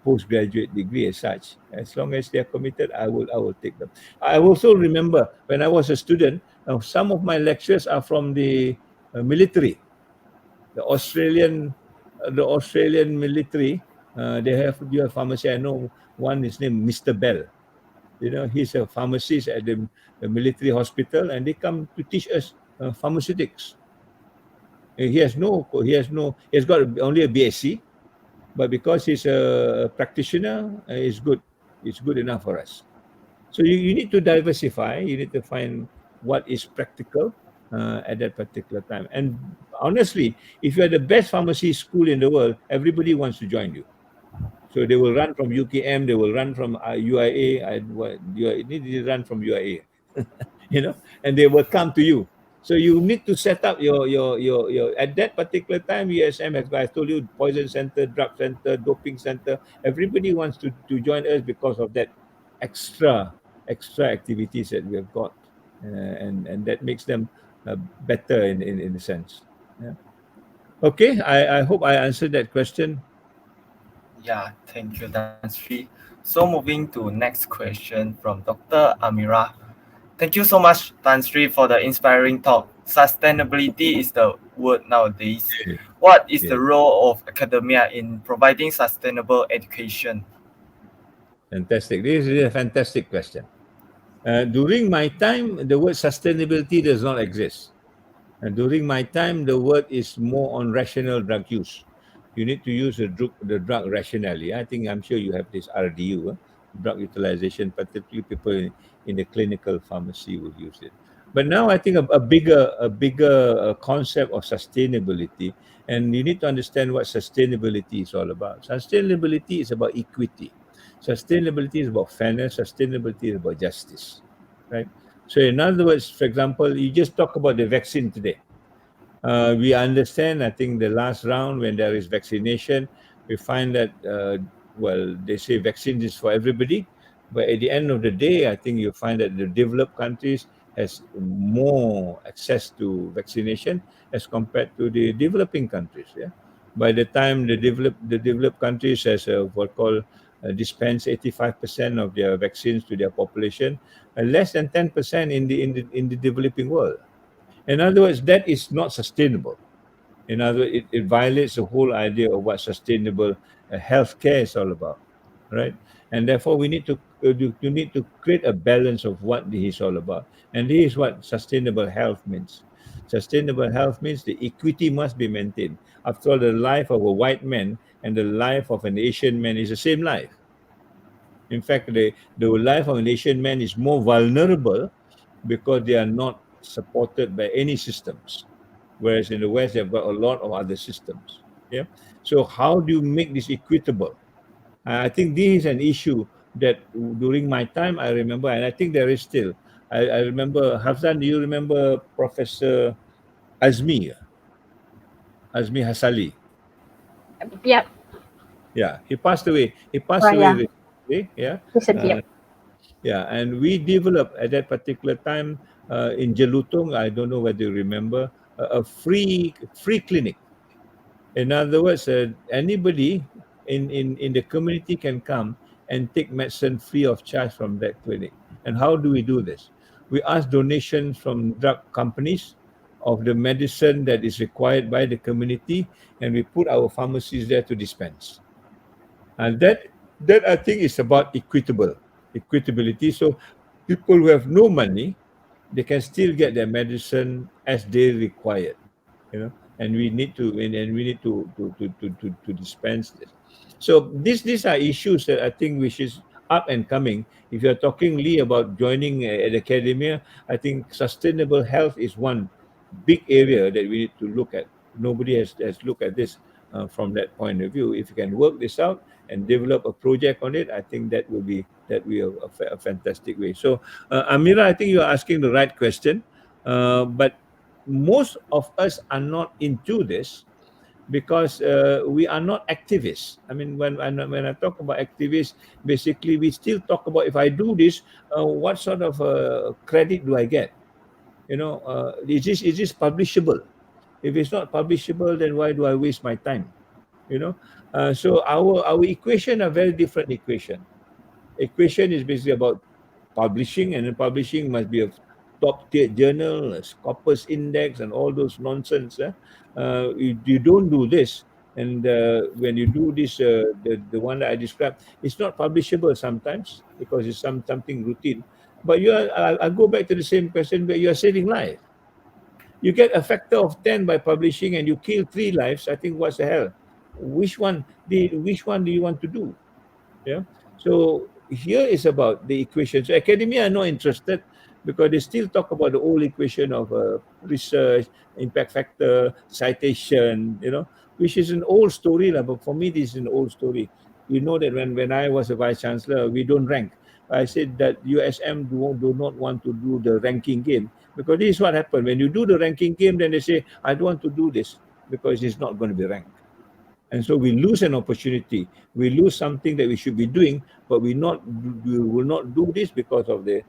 postgraduate degree as such. As long as they are committed, I will take them. I also remember when I was a student, some of my lectures are from the military, the Australian military. They have pharmacy. I know one is named Mr. Bell. He's a pharmacist at the military hospital, and they come to teach us pharmaceutics. He has got only a BSc, but because he's a practitioner, it's good. It's good enough for us. So you need to diversify. You need to find what is practical at that particular time. And honestly, if you're the best pharmacy school in the world, everybody wants to join you. So they will run from UKM, they will run from UIA, you need to run from UIA, and they will come to you. So you need to set up your at that particular time. USM, as I told you, poison center, drug center, doping center. Everybody wants to join us because of that extra activities that we have got, and that makes them better in a sense. Yeah. Okay, I hope I answered that question. Yeah, thank you, Tan Sri. So moving to next question from Dr. Amira. Thank you so much, Tan Sri, for the inspiring talk. Sustainability is the word nowadays. Yes, What is the yes. role of academia in providing sustainable education? Fantastic. This is a fantastic question. During my time, the word sustainability does not exist. And during my time, the word is more on rational drug use. You need to use the drug rationally. I think I'm sure you have this RDU, drug utilization, particularly people in the clinical pharmacy will use it. But now I think a bigger concept of sustainability, and you need to understand what sustainability is all about. Sustainability is about equity. Sustainability is about fairness. Sustainability is about justice, right? So, in other words, for example, you just talk about the vaccine today. We understand, I think, the last round when there is vaccination, we find that, well, they say vaccine is for everybody. But at the end of the day, I think you find that the developed countries has more access to vaccination as compared to the developing countries. Yeah. By the time the developed countries has what called dispense 85% of their vaccines to their population, less than 10% in the developing world. In other words, that is not sustainable. In other words, it violates the whole idea of what sustainable healthcare is all about, right? And therefore, we need to you need to create a balance of what this is all about. And this is what sustainable health means. Sustainable health means the equity must be maintained. After all, the life of a white man and the life of an Asian man is the same life. In fact, the life of an Asian man is more vulnerable because they are not supported by any systems. Whereas in the West, they've got a lot of other systems. Yeah. So how do you make this equitable? I think this is an issue that during my time I remember, and I think there is still. I remember Hafzan. Do you remember Professor Azmi Azmi Hasali? Yep. Yeah, he passed away. He passed Right. away Yeah. recently. Yeah, Recently. uh, Yep. yeah, and we developed at that particular time in Jelutong. I don't know whether you remember a free clinic. In other words, anybody in the community can come and take medicine free of charge from that clinic. And how do we do this? We ask donations from drug companies of the medicine that is required by the community, and we put our pharmacies there to dispense. And that I think is about equitability. So people who have no money, they can still get their medicine as they require, and we need to and we need to dispense this. So these are issues that I think which is up and coming. If you're talking, Lee, about joining an academia, I think sustainable health is one big area that we need to look at. Nobody has looked at this from that point of view. If you can work this out and develop a project on it, I think that will be a fantastic way. So, Amira, I think you are asking the right question, but most of us are not into this because we are not activists. I mean, when I talk about activists, basically we still talk about, if I do this, what sort of credit do I get? Is this publishable? If it's not publishable, then why do I waste my time? So our equation are very different equation. Equation is basically about publishing, and then publishing must be a top tier journal, a Scopus Index, and all those nonsense. You don't do this, and when you do this, the one that I described, it's not publishable sometimes because it's something routine. But I go back to the same question, where you are saving life. You get a factor of 10 by publishing, and you kill 3 lives. I think, what's the hell? Which one do you want to do? Yeah. So here is about the equation. So academia are not interested because they still talk about the old equation of research, impact factor, citation, which is an old story. But for me, this is an old story. You know that when I was a vice chancellor, we don't rank. I said that USM do not want to do the ranking game, because this is what happened. When you do the ranking game, then they say, I don't want to do this because it's not going to be ranked. And so we lose an opportunity. We lose something that we should be doing, but we will not do this because of the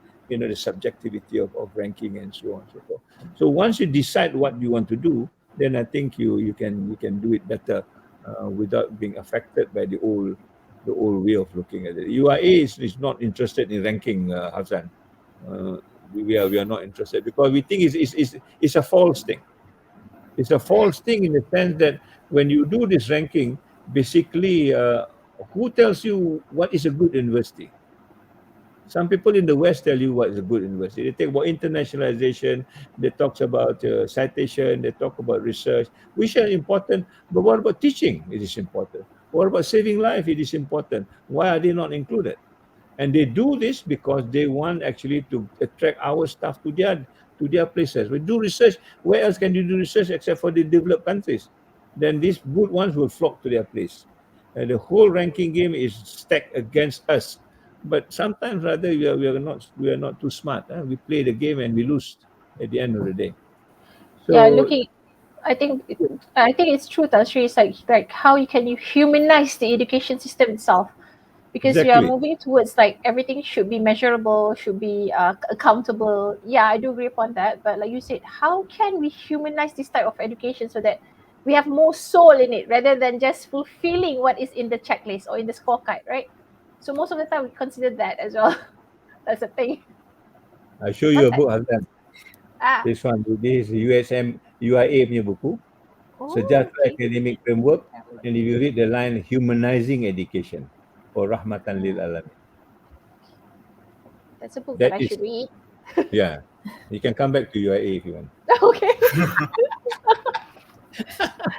subjectivity of ranking and so on and so forth. So once you decide what you want to do, then I think you can do it better without being affected by the old way of looking at it. UIA is not interested in ranking, Hassan. Uh, we are not interested because we think it's a false thing. It's a false thing in the sense that when you do this ranking, basically, who tells you what is a good university? Some people in the West tell you what is a good university. They talk about internationalization, they talk about citation, they talk about research, which are important. But what about teaching? It is important. What about saving life? It is important. Why are they not included? And they do this because they want actually to attract our staff to their places. We do research. Where else can you do research except for the developed countries? Then these good ones will flock to their place. And the whole ranking game is stacked against us. But sometimes rather we are not too smart. Huh? We play the game and we lose at the end of the day. Yeah, So looking, I think I think it's true, Tasri. It's like how you can you humanize the education system itself, because we are exactly. moving towards like everything should be measurable, should be accountable. Yeah, I do agree upon that. But like you said, how can we humanize this type of education so that we have more soul in it rather than just fulfilling what is in the checklist or in the scorecard, right? So most of the time we consider that as well. That's the thing. I show you What's a that? book, Hazan. Ah, This is USM UIA punya buku. oh, Sejahtera okay. Academic Framework, and if you read the line humanizing education for rahmatan lil alamin, That's a book that that I is, should read. yeah, you can come back to UIA if you want. Okay.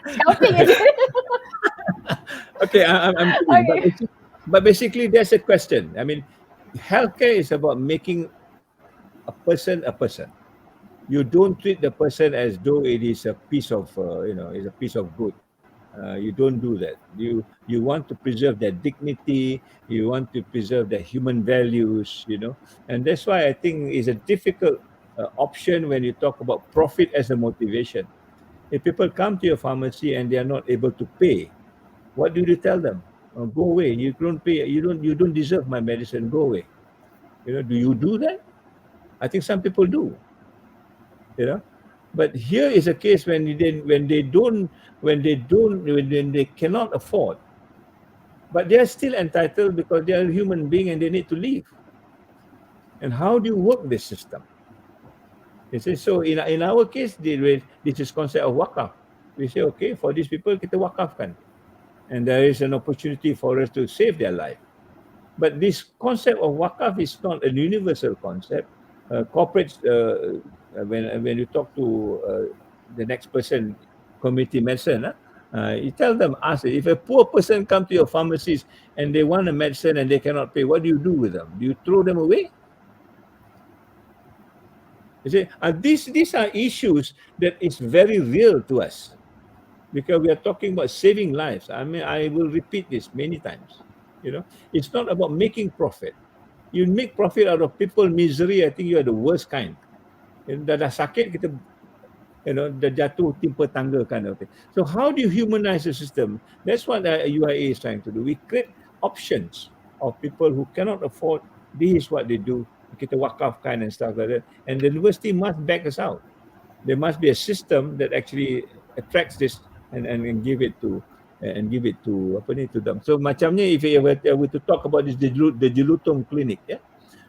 Scouting, is it? Okay, I'm kidding, Okay. but basically there's a question. I mean, healthcare is about making a person. You don't treat the person as though it is a piece of is a piece of good. You don't do that. You want to preserve their dignity. You want to preserve their human values. And that's why I think it's a difficult option when you talk about profit as a motivation. If people come to your pharmacy and they are not able to pay, what do you tell them? Go away. You don't pay. You don't deserve my medicine. Go away. Do you do that? I think some people do. you know but here is a case when they cannot afford, but they are still entitled because they are a human being and they need to live. And how do you work this system? You see, so in our case, this is concept of wakaf. We say, okay, for these people kita wakafkan, and there is an opportunity for us to save their life. But this concept of wakaf is not a universal concept. Corporates, when you talk to the next person, community medicine, you tell them, ask if a poor person come to your pharmacist and they want a medicine and they cannot pay, what do you do with them? Do you throw them away? You see, these are issues that is very real to us because we are talking about saving lives. I mean, I will repeat this many times. It's not about making profit. You make profit out of people misery, I think you are the worst kind. Dah sakit kita, dah jatuh timpa tangga kind of thing. So how do you humanize the system? That's what UIA is trying to do. We create options of people who cannot afford. This is what they do. Kita wakafkan and stuff like that. And the university must back us out. There must be a system that actually attracts this and give it to apa ni, to them. So macamnya if you were to talk about this the Jelutong clinic, yeah.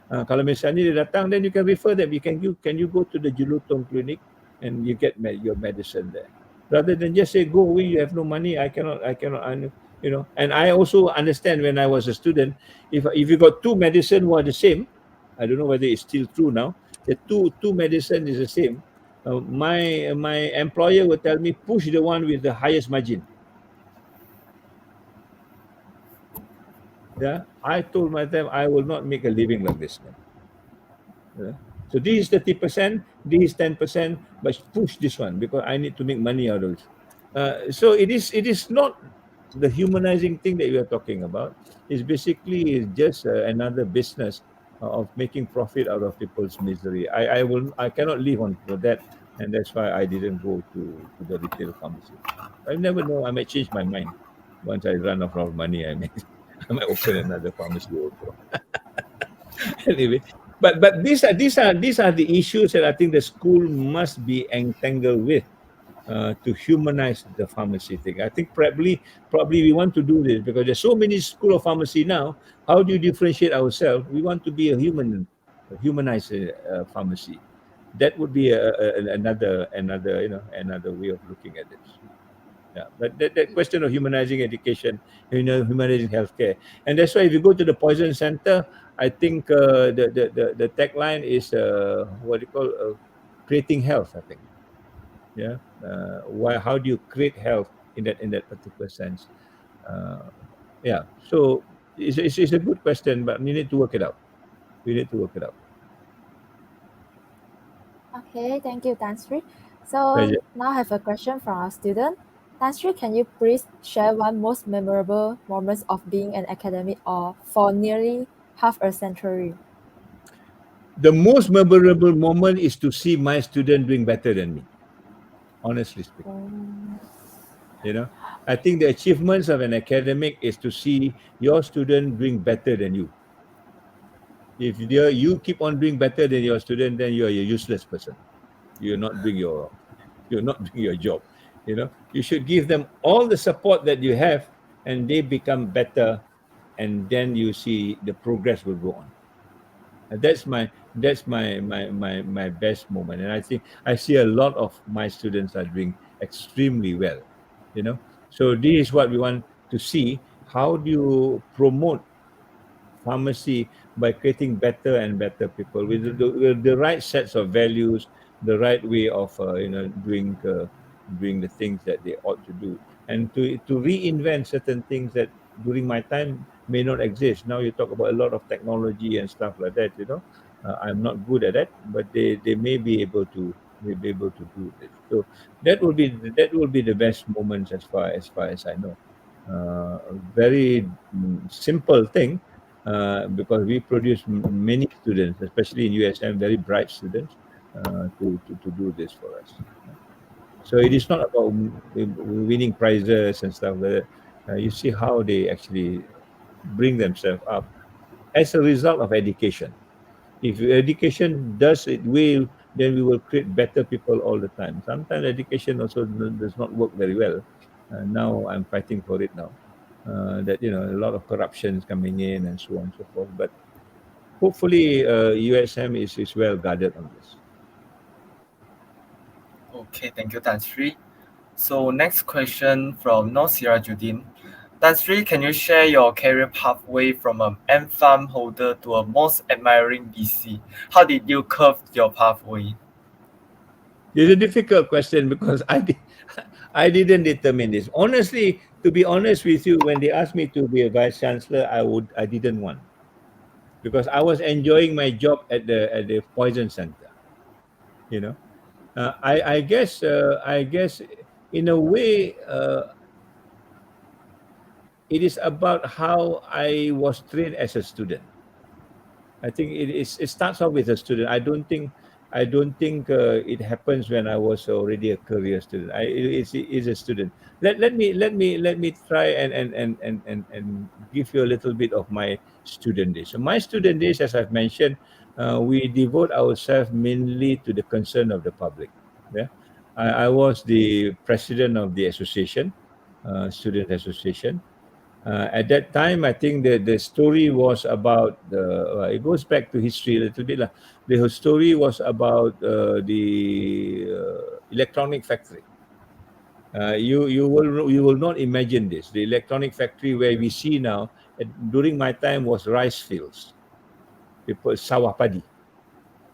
Kalau misalnya dia datang, then you can refer them. Can you go to the Jelutong clinic and you get your medicine there, rather than just say go away. You have no money. I cannot. And I also understand when I was a student, if you got two medicine who are the same, I don't know whether it's still true now. The two medicine is the same. My employer will tell me push the one with the highest margin. Yeah, I told myself I will not make a living like this, man. Yeah. So this is 30%, this is 10%, but push this one because I need to make money out of it. So it is not the humanizing thing that we are talking about. It's basically just another business of making profit out of people's misery. I cannot live on for that, and that's why I didn't go to the retail pharmacy. I never know. I might change my mind once I run out of money. I might open another pharmacy also. Anyway, but these are the issues that I think the school must be entangled with. to humanize the pharmacy thing. I think probably we want to do this because there's so many school of pharmacy now. How do you differentiate ourselves? We want to be a humanized pharmacy. That would be another another way of looking at this. Yeah, but that question of humanizing education, humanizing healthcare, and that's why if you go to the poison center, I think the tagline is what you call creating health. I think, yeah. Why? How do you create health in that particular sense? Uh, yeah. So it's a good question, but we need to work it out. We need to work it out. Okay, thank you, Tan Sri. So Pleasure. now I have a question from our student. Tan Sri, can you please share one most memorable moments of being an academic or for nearly half a century? The most memorable moment is to see my student doing better than me. Honestly speaking. Um, You know, I think the achievements of an academic is to see your student doing better than you. If you keep on doing better than your student, then you are a useless person. You're not doing your you're not doing your job. You should give them all the support that you have, and they become better, and then you see the progress will go on. And that's my best moment, and I think I see a lot of my students are doing extremely well. You know, so this is what we want to see. How do you promote pharmacy by creating better and better people with the right sets of values, the right way of doing the things that they ought to do, and to reinvent certain things that during my time may not exist. Now you talk about a lot of technology and stuff like that. I'm not good at that, but they may be able to do this. So that will be the best moments as far as I know. A very simple thing, because we produce many students, especially in USM, very bright students, to do this for us. So it is not about winning prizes and stuff like that. You see how they actually bring themselves up as a result of education. If education does it well, then we will create better people all the time. Sometimes education also does not work very well. Now I'm fighting for it now. That a lot of corruption is coming in and so on and so forth. But hopefully, USM is well guarded on this. Okay, thank you, Tan Sri. So next question from Noh Sirajuddin. Tan Sri, can you share your career pathway from an M-Farm holder to a most admiring BC? How did you curve your pathway? It's a difficult question because I didn't determine this. Honestly, to be honest with you, when they asked me to be a vice chancellor, I didn't want, because I was enjoying my job at the poison center. You know, I guess in a way, it is about how I was trained as a student. I think it starts off with a student. I don't think it happens when I was already a career student. It's a student. Let me try and give you a little bit of my student days. So my student days, as I've mentioned, we devote ourselves mainly to the concern of the public. Yeah, I was the president of the association, student association. At that time, I think the story was about it goes back to history a little bit. Lah. The whole story was about the electronic factory. You will not imagine this. The electronic factory where we see now, during my time, was rice fields. People sawah padi,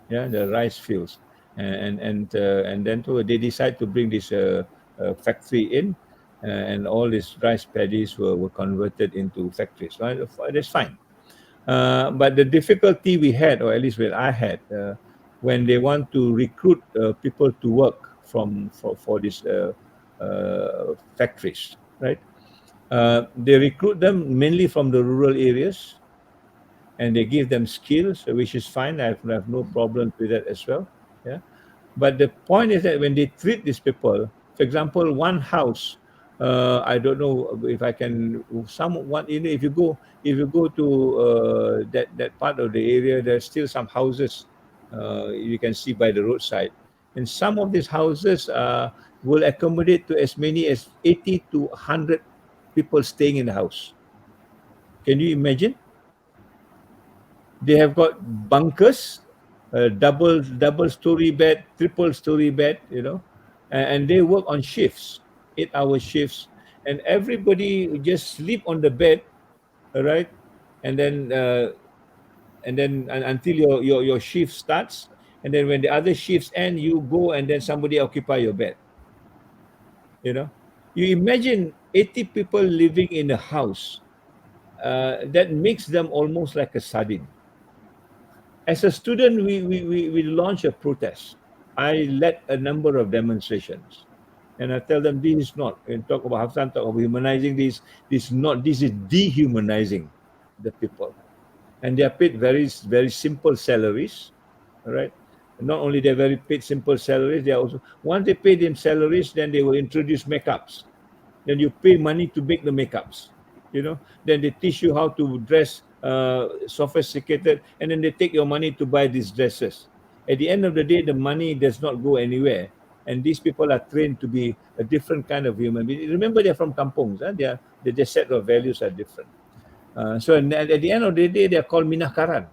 yeah, the rice fields, and then they decide to bring this factory in, and all these rice paddies were converted into factories. Right, that's fine. But the difficulty we had, or at least when I had, when they want to recruit people to work for these factories, right? They recruit them mainly from the rural areas, and they give them skills, which is fine. I have no problem with that as well. Yeah. But the point is that when they treat these people, for example, one house, I don't know if I can. Someone, if you go to that part of the area, there's still some houses you can see by the roadside. And some of these houses will accommodate to as many as 80 to 100 people staying in the house. Can you imagine? They have got bunkers, double story bed, triple story bed, and they work on shifts, 8-hour shifts, and everybody just sleep on the bed, all right, and then until your shift starts, and then when the other shifts end, you go and then somebody occupy your bed. You know, you imagine 80 people living in a house. That makes them almost like a sardine. As a student, we launch a protest. I led a number of demonstrations, and I tell them this is not. And talk about Hafsan, talk about humanizing this. This is dehumanizing the people, and they are paid very simple salaries. All right. Not only they're very paid simple salaries, they are also, once they pay them salaries, then they will introduce makeups. Then you pay money to make the makeups. Then they teach you how to dress sophisticated, and then they take your money to buy these dresses. At the end of the day, the money does not go anywhere, and these people are trained to be a different kind of human being. Remember, they're from kampungs. Their set of values are different. So at the end of the day, they are called minakaran.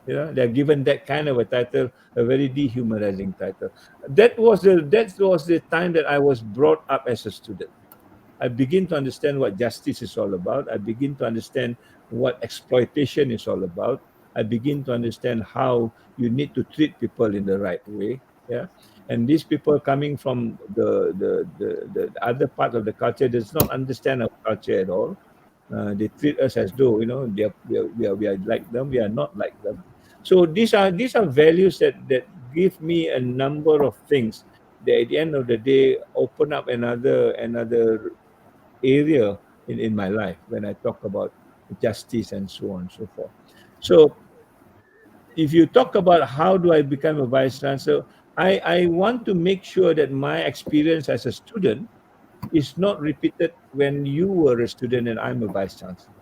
They're given that kind of a title, a very dehumanizing title. That was the time that I was brought up as a student. I begin to understand what justice is all about. I begin to understand what exploitation is all about. I begin to understand how you need to treat people in the right way. Yeah. And these people coming from the other part of the culture does not understand our culture at all. They treat us as though we are like them. We are not like them. So these are values that give me a number of things that at the end of the day open up another area in my life when I talk about justice and so on and so forth. So if you talk about how do I become a vice chancellor, I want to make sure that my experience as a student is not repeated when you were a student and I'm a vice chancellor.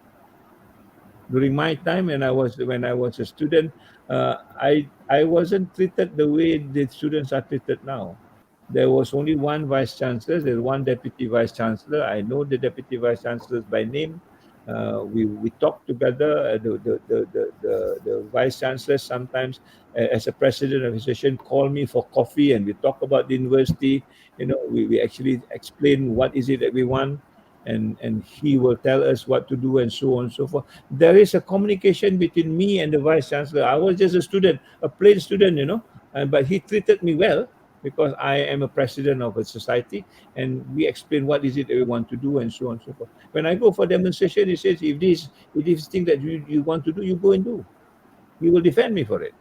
During my time when I was a student, I wasn't treated the way the students are treated now. There was only one vice chancellor. There's one deputy vice chancellor. I know the deputy vice chancellors by name. We talk together. The vice chancellor sometimes, as a president of the session, call me for coffee and we talk about the university. We actually explain what is it that we want, and he will tell us what to do and so on and so forth. There is a communication between me and the vice chancellor. I was just a student, a plain student, but he treated me well because I am a president of a society, and we explain what is it that we want to do and so on and so forth. When I go for demonstration, he says, if this thing that you want to do, you go and do. He will defend me for it.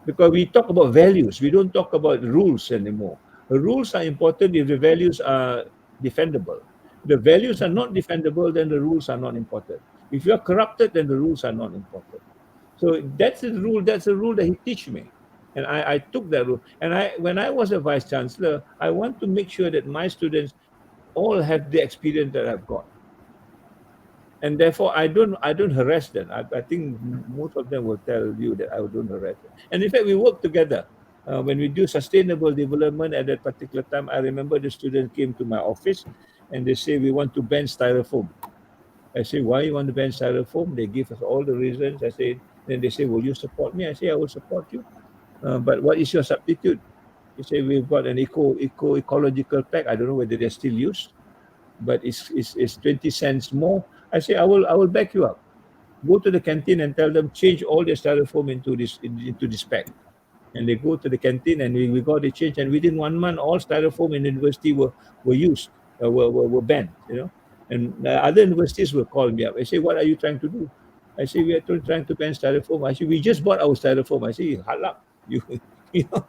Because we talk about values, we don't talk about rules anymore. The rules are important if the values are defendable. If the values are not defendable, then the rules are not important. If you are corrupted, then the rules are not important. So that's the rule. That's the rule that he teach me, and I took that rule. And when I was a vice chancellor, I want to make sure that my students all have the experience that I've got, and therefore I don't harass them. I think most of them will tell you that I don't harass them. And in fact, we work together. When we do sustainable development at that particular time, I remember the student came to my office and they say we want to ban styrofoam. I say, why you want to ban styrofoam? They give us all the reasons. I say, then they say, will you support me? I say, I will support you. But what is your substitute? You say, we've got an ecological pack. I don't know whether they're still used, but it's 20 cents more. I say, I will back you up. Go to the canteen and tell them change all their styrofoam into this pack. And they go to the canteen and we got the change. And within 1 month, all styrofoam in the university were used, were banned. And other universities will call me up. I say, what are you trying to do? I say, we are trying to ban styrofoam. I say, we just bought our styrofoam. I say, halak, you you know,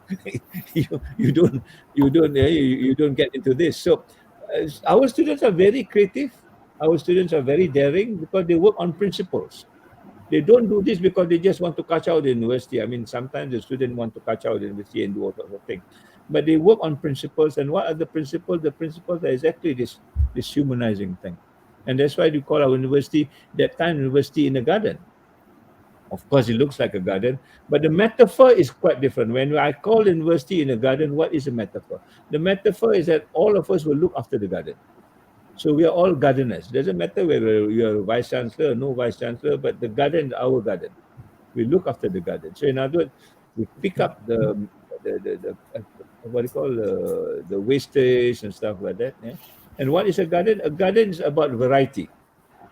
you don't get into this. So our students are very creative. Our students are very daring because they work on principles. They don't do this because they just want to catch out the university. I mean, sometimes the student want to catch out the university and do all sorts of things. But they work on principles. And what are the principles? The principles are exactly this humanizing thing. And that's why we call our university that time university in the garden. Of course, it looks like a garden, but the metaphor is quite different. When I call university in a garden, what is a metaphor? The metaphor is that all of us will look after the garden. So we are all gardeners. Doesn't matter whether you are vice chancellor or no vice chancellor, but the garden is our garden. We look after the garden. So in other words, we pick up the what do you call the wastage and stuff like that. Yeah? And what is a garden? A garden is about variety.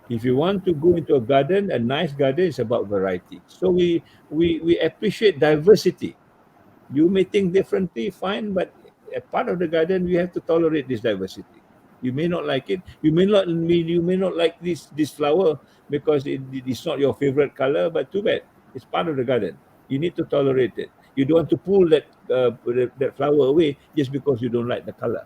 If you want to go into a garden, a nice garden is about variety. So we appreciate diversity. You may think differently, fine, but a part of the garden, we have to tolerate this diversity. You may not like it. You may not like this flower because it's not your favorite color. But too bad, it's part of the garden. You need to tolerate it. You don't want to pull that flower away just because you don't like the color.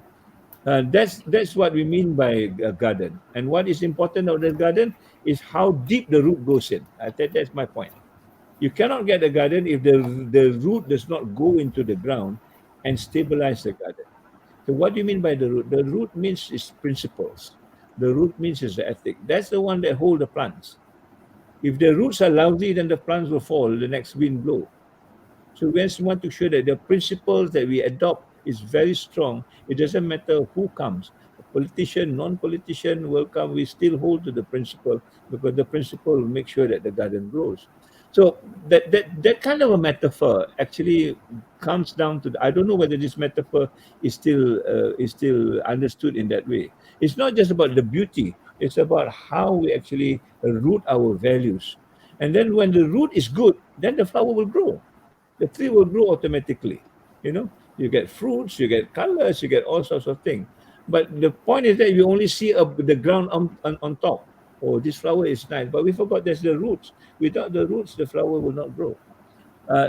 That's what we mean by a garden. And what is important of the garden is how deep the root goes in. That's my point. You cannot get a garden if the root does not go into the ground and stabilize the garden. So what do you mean by the root? The root means is principles. The root means is the ethic. That's the one that hold the plants. If the roots are lousy, then the plants will fall. The next wind blow. So we just want to show that the principles that we adopt is very strong. It doesn't matter who comes. A politician, non-politician will come. We still hold to the principle because the principle will make sure that the garden grows. So that kind of a metaphor actually comes down to I don't know whether this metaphor is still understood in that way. It's not just about the beauty. It's about how we actually root our values. And then when the root is good, then the flower will grow. The tree will grow automatically. You know, you get fruits, you get colors, you get all sorts of things. But the point is that you only see the ground on top. Oh, this flower is nice, but we forgot there's the roots. Without the roots, the flower will not grow.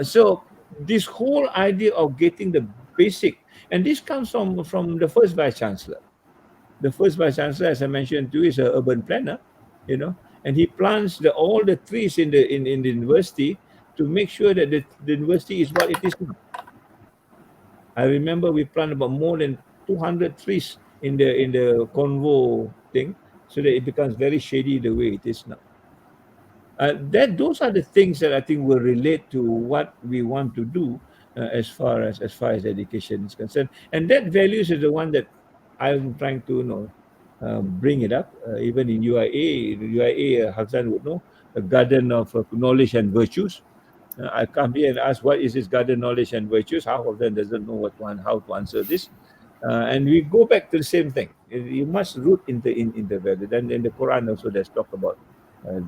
So this whole idea of getting the basic, and this comes from the first vice chancellor. The first vice chancellor, as I mentioned to you, is an urban planner, you know, and he plants all the trees in the university to make sure that the university is what it is now. I remember we planted about more than 200 trees in the convo thing, so that it becomes very shady the way it is now. That those are the things that I think will relate to what we want to do as far as education is concerned, and that values is the one that I'm trying to bring it up. Even in UIA, Hazan would know a garden of knowledge and virtues. I come here and ask, what is this garden knowledge and virtues? Half of them doesn't know how to answer this. And we go back to the same thing. You must root in the value. Then in the Quran also there's talk about a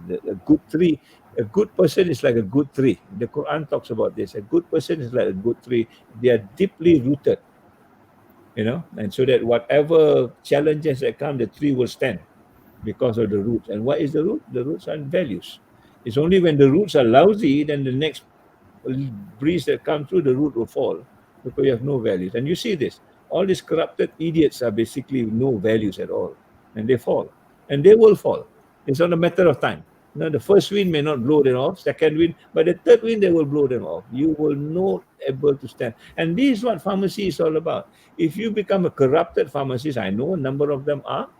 good tree. A good person is like a good tree. The Quran talks about this. A good person is like a good tree. They are deeply rooted, and so that whatever challenges that come, the tree will stand because of the roots. And what is the root? The roots are values. It's only when the roots are lousy, then the next breeze that comes through, the root will fall because you have no values. And you see this. All these corrupted idiots are basically no values at all. And they fall. And they will fall. It's not a matter of time. The first wind may not blow them off, second wind, but the third wind, they will blow them off. You will not able to stand. And this is what pharmacy is all about. If you become a corrupted pharmacist, I know a number of them are,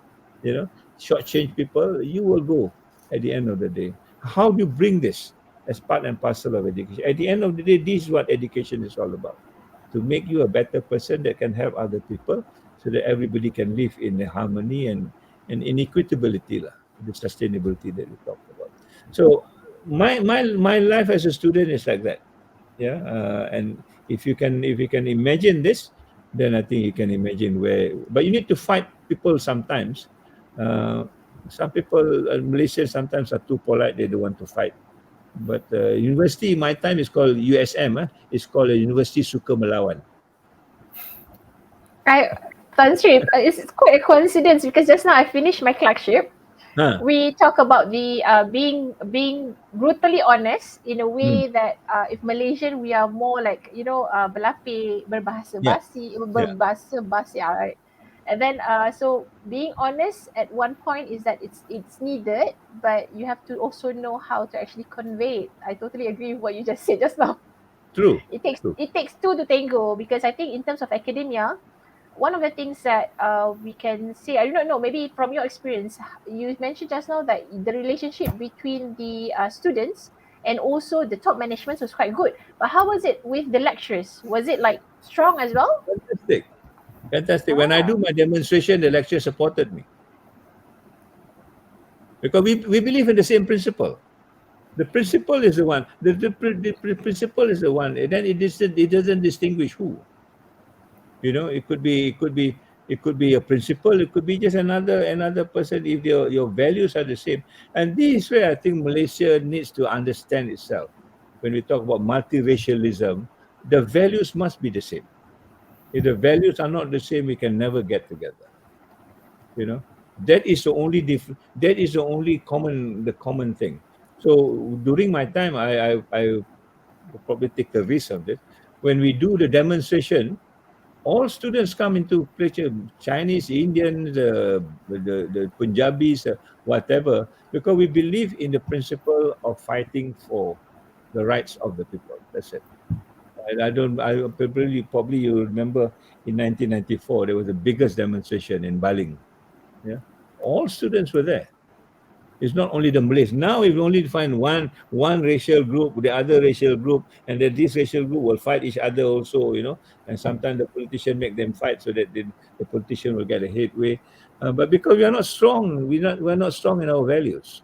shortchange people, you will go at the end of the day. How do you bring this as part and parcel of education? At the end of the day, this is what education is all about. To make you a better person that can help other people so that everybody can live in harmony and in equitability, the sustainability that we talked about. So my life as a student is like that. Yeah. And if you can imagine this, then I think you can imagine where, but you need to fight people sometimes. uh, some people, Malaysians sometimes are too polite, they don't want to fight. But university, my time is called USM. It's called a University Suka Melawan. Tan Sri, it's quite a coincidence because just now I finished my clerkship. Huh. We talk about the being brutally honest in a way that if Malaysian we are more like berlapik, berbahasa Yeah. basi, Yeah. berbahasa basi, right? And then so being honest at one point is that it's needed, but you have to also know how to actually convey it. I totally agree with what you just said just now. True. It takes True. it takes two to tango because I think in terms of academia, one of the things that we can say, I don't know, maybe from your experience, you mentioned just now that the relationship between the students and also the top management was quite good. But how was it with the lectures? Was it like strong as well? Fantastic. Fantastic. When I do Ah, my demonstration, the lecturer supported me because we believe in the same principle. The principle is the one. The principle is the one. And then it doesn't distinguish who. It could be a principal. It could be just another person. If your values are the same, and this is where I think Malaysia needs to understand itself. When we talk about multiracialism, the values must be the same. If the values are not the same, we can never get together. You know, that is the only that is the only common thing. So during my time, I will probably take the risk of this. When we do the demonstration, all students come into picture, Chinese, Indians, the Punjabis, whatever, because we believe in the principle of fighting for the rights of the people. That's it. And probably you remember in 1994 there was the biggest demonstration in Baling. Yeah, all students were there. It's not only the Malays. Now, if you only find one racial group, the other racial group, and then this racial group will fight each other also, and sometimes the politician make them fight so that the politician will get a headway. But because we are not strong, we're not strong in our values.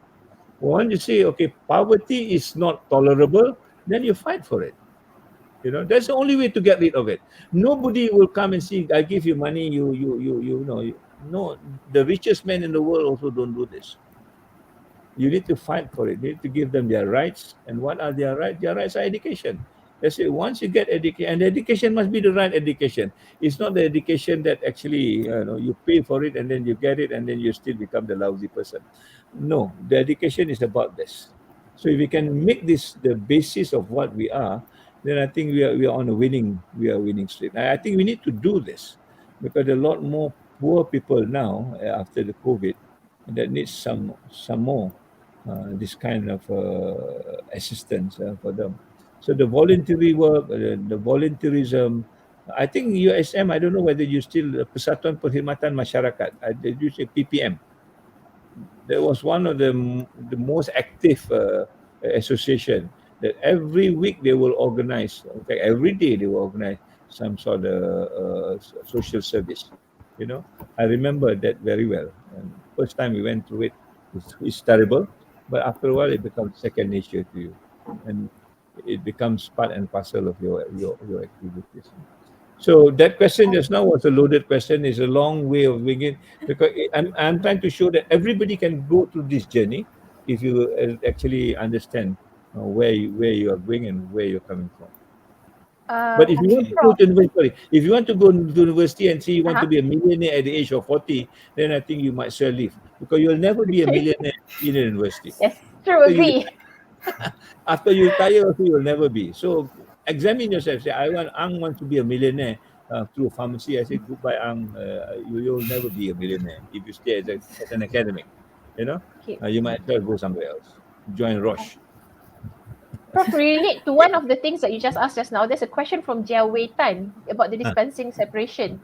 Once you say, okay, poverty is not tolerable, then you fight for it. That's the only way to get rid of it. Nobody will come and see, I give you money, no, the richest men in the world also don't do this. You need to fight for it. You need to give them their rights. And what are their rights? Their rights are education. They say once you get education, and the education must be the right education. It's not the education that actually you pay for it and then you get it and then you still become the lousy person. No, the education is about this. So if we can make this the basis of what we are, then I think we are on a winning streak. I think we need to do this because there are a lot more poor people now after the COVID that needs some more this kind of assistance for them. So the voluntary work, the volunteerism. I think USM. I don't know whether you still Persatuan Perkhidmatan Masyarakat. Did you say PPM? That was one of the most active association that every week they will organize. In fact, every day they will organize some sort of social service. I remember that very well. And first time we went through it, it's terrible, but after a while it becomes second nature to you, and it becomes part and parcel of your activities. So that question just now was a loaded question. It's a long way of doing it because I'm trying to show that everybody can go through this journey if you actually understand where you are going and where you're coming from. But if you want okay, to go Prof. to university, sorry, if you want to go to university and say you want to Uh-huh. be a millionaire at the age of 40, then I think you might well leave because you'll never be a Okay. millionaire in a university. Yes, true, After you agree. after you retire, also you'll never be. So examine yourself. Say, Ang wants to be a millionaire through pharmacy. I say, goodbye, Ang. You'll never be a millionaire if you stay as an academic. Okay. You might as well go somewhere else. Join Roche. Prof, relate to one of the things that you just asked just now. There's a question from Jia Wei Tan about the dispensing separation.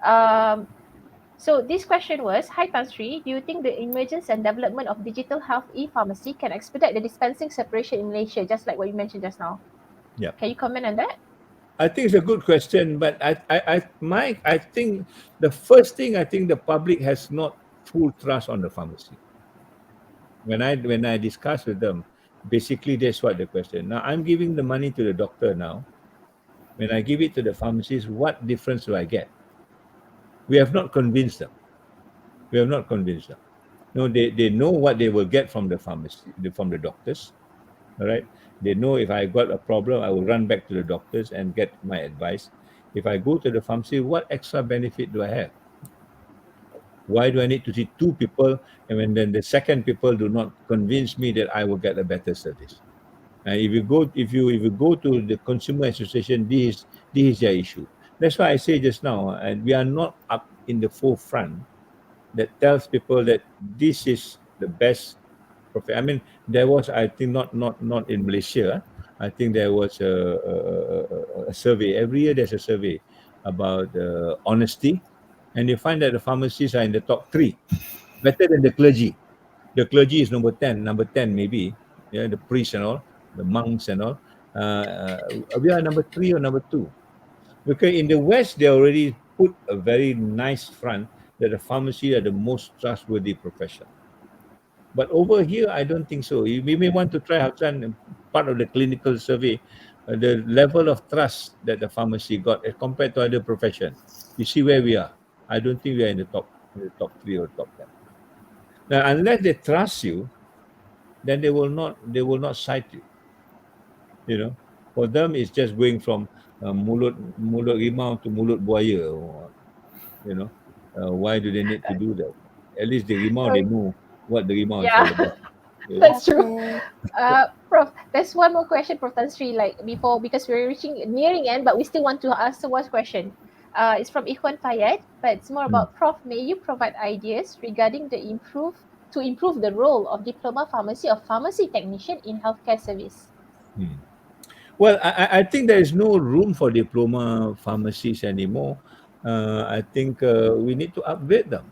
Um, so this question was, hi Tan Sri, do you think the emergence and development of digital health e-pharmacy can expedite the dispensing separation in Malaysia, just like what you mentioned just now? Yeah. Can you comment on that? I think it's a good question, but I think the first thing I think the public has not full trust on the pharmacy. When I discuss with them, basically that's what the question. Now I'm giving the money to the doctor now. When I give it to the pharmacist, what difference do I get? We have not convinced them. We have not convinced them. No, they know what they will get from the pharmacy, from the doctors. All right. They know if I got a problem, I will run back to the doctors and get my advice. If I go to the pharmacy, what extra benefit do I have? Why do I need to see two people? And when then the second people do not convince me that I will get a better service. If you go to the consumer association, this is their issue. That's why I say just now, and we are not up in the forefront that tells people that this is the best profit. I mean, there was, I think, not in Malaysia. I think there was a survey. Every year there's a survey about honesty, and you find that the pharmacists are in the top three, better than the clergy. The clergy is number 10 maybe, yeah, the priest and all. the monks and all. We are number 3 or number 2. Because in the West, they already put a very nice front that the pharmacy are the most trustworthy profession. But over here, I don't think so. We may want to try Hassan, part of the clinical survey, the level of trust that the pharmacy got as compared to other profession. You see where we are. I don't think we are in the top 3 or top 10. Now, unless they trust you, then they will not cite you. You know, for them, it's just going from mulut rimau to mulut buaya. Or, why do they need to do that? At least the rimau, they Oh, know what the rimau is all yeah, about. You know? that's true. Okay. Prof, there's one more question, Prof. Tan Sri, like before, because we're nearing end, but we still want to ask the one question. It's from Ikhwan Fayed, but it's more Mm, about Prof. May you provide ideas regarding to improve the role of diploma pharmacy or pharmacy technician in healthcare service? mm. Well, I think there is no room for diploma pharmacies anymore. I think we need to upgrade them.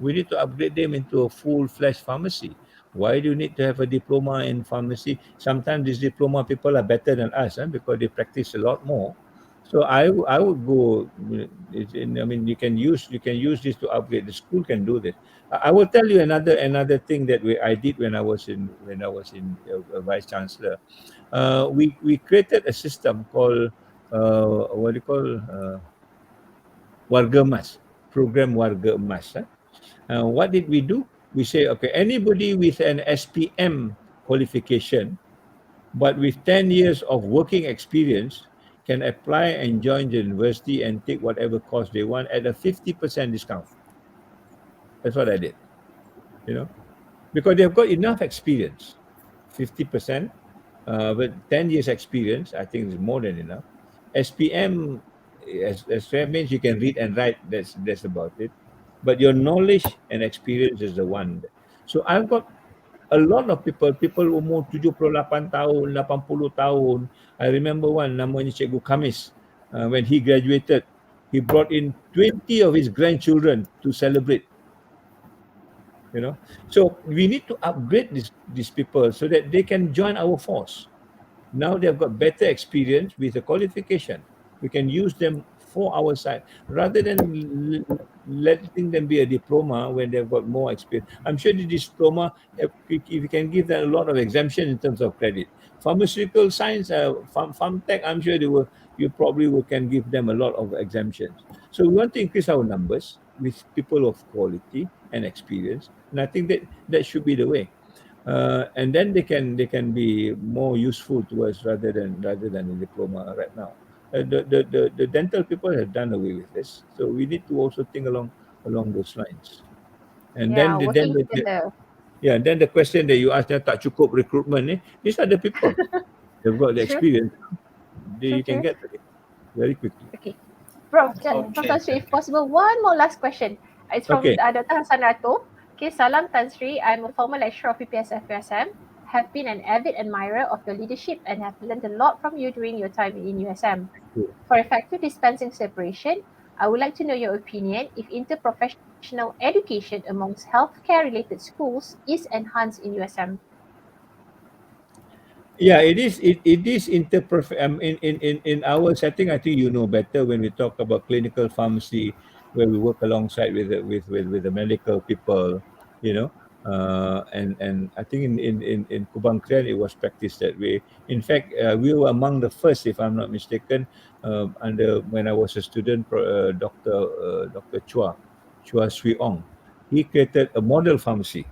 We need to upgrade them into a full-fledged pharmacy. Why do you need to have a diploma in pharmacy? Sometimes these diploma people are better than us, because they practice a lot more. So I would go. I mean, you can use this to upgrade. The school can do this. I will tell you another thing that I did when I was in a vice chancellor. We created a system called what do you call Warga Emas, program Warga Emas. What did we do? We say, okay, anybody with an SPM qualification, but with 10 years of working experience, can apply and join the university and take whatever course they want at a 50% discount. That's what I did, you know, because they've got enough experience. 50%, but 10 years experience, I think is more than enough. SPM, SPM means you can read and write, that's about it. But your knowledge and experience is the one. So I've got a lot of people umur 78 tahun, 80 tahun. I remember one, namanya Cikgu Kamis. When he graduated, he brought in 20 of his grandchildren to celebrate. So we need to upgrade these people so that they can join our force. Now they've got better experience with the qualification. We can use them for our side rather than letting them be a diploma when they've got more experience. I'm sure the diploma, if you can give them a lot of exemption in terms of credit. Pharmaceutical science, farm tech, I'm sure you probably can give them a lot of exemptions. So we want to increase our numbers with people of quality and experience, and I think that should be the way. And then they can be more useful to us rather than a diploma right now. The dental people have done away with this, so we need to also think along those lines. And Yeah, then working together. then the question that you asked, tak cukup recruitment, these are the people. They've got the True, experience. true, You can true. get to it very quickly. Okay. Prof, Okay. Prof. Okay. Tan Sri, if possible, one more last question. It's from Okay. Dr. Hassan Rato. Okay, Salam Tan Sri. I'm a former lecturer of PPSF USM. Have been an avid admirer of your leadership and have learned a lot from you during your time in USM. For effective dispensing separation, I would like to know your opinion if interprofessional education amongst healthcare-related schools is enhanced in USM. Yeah, it is. It is in our setting. I think you know better when we talk about clinical pharmacy, where we work alongside with the medical people. You know, and I think in Kubang Kren it was practiced that way. In fact, we were among the first, if I'm not mistaken, under when I was a student, Doctor Chua Sui Ong. He created a model pharmacy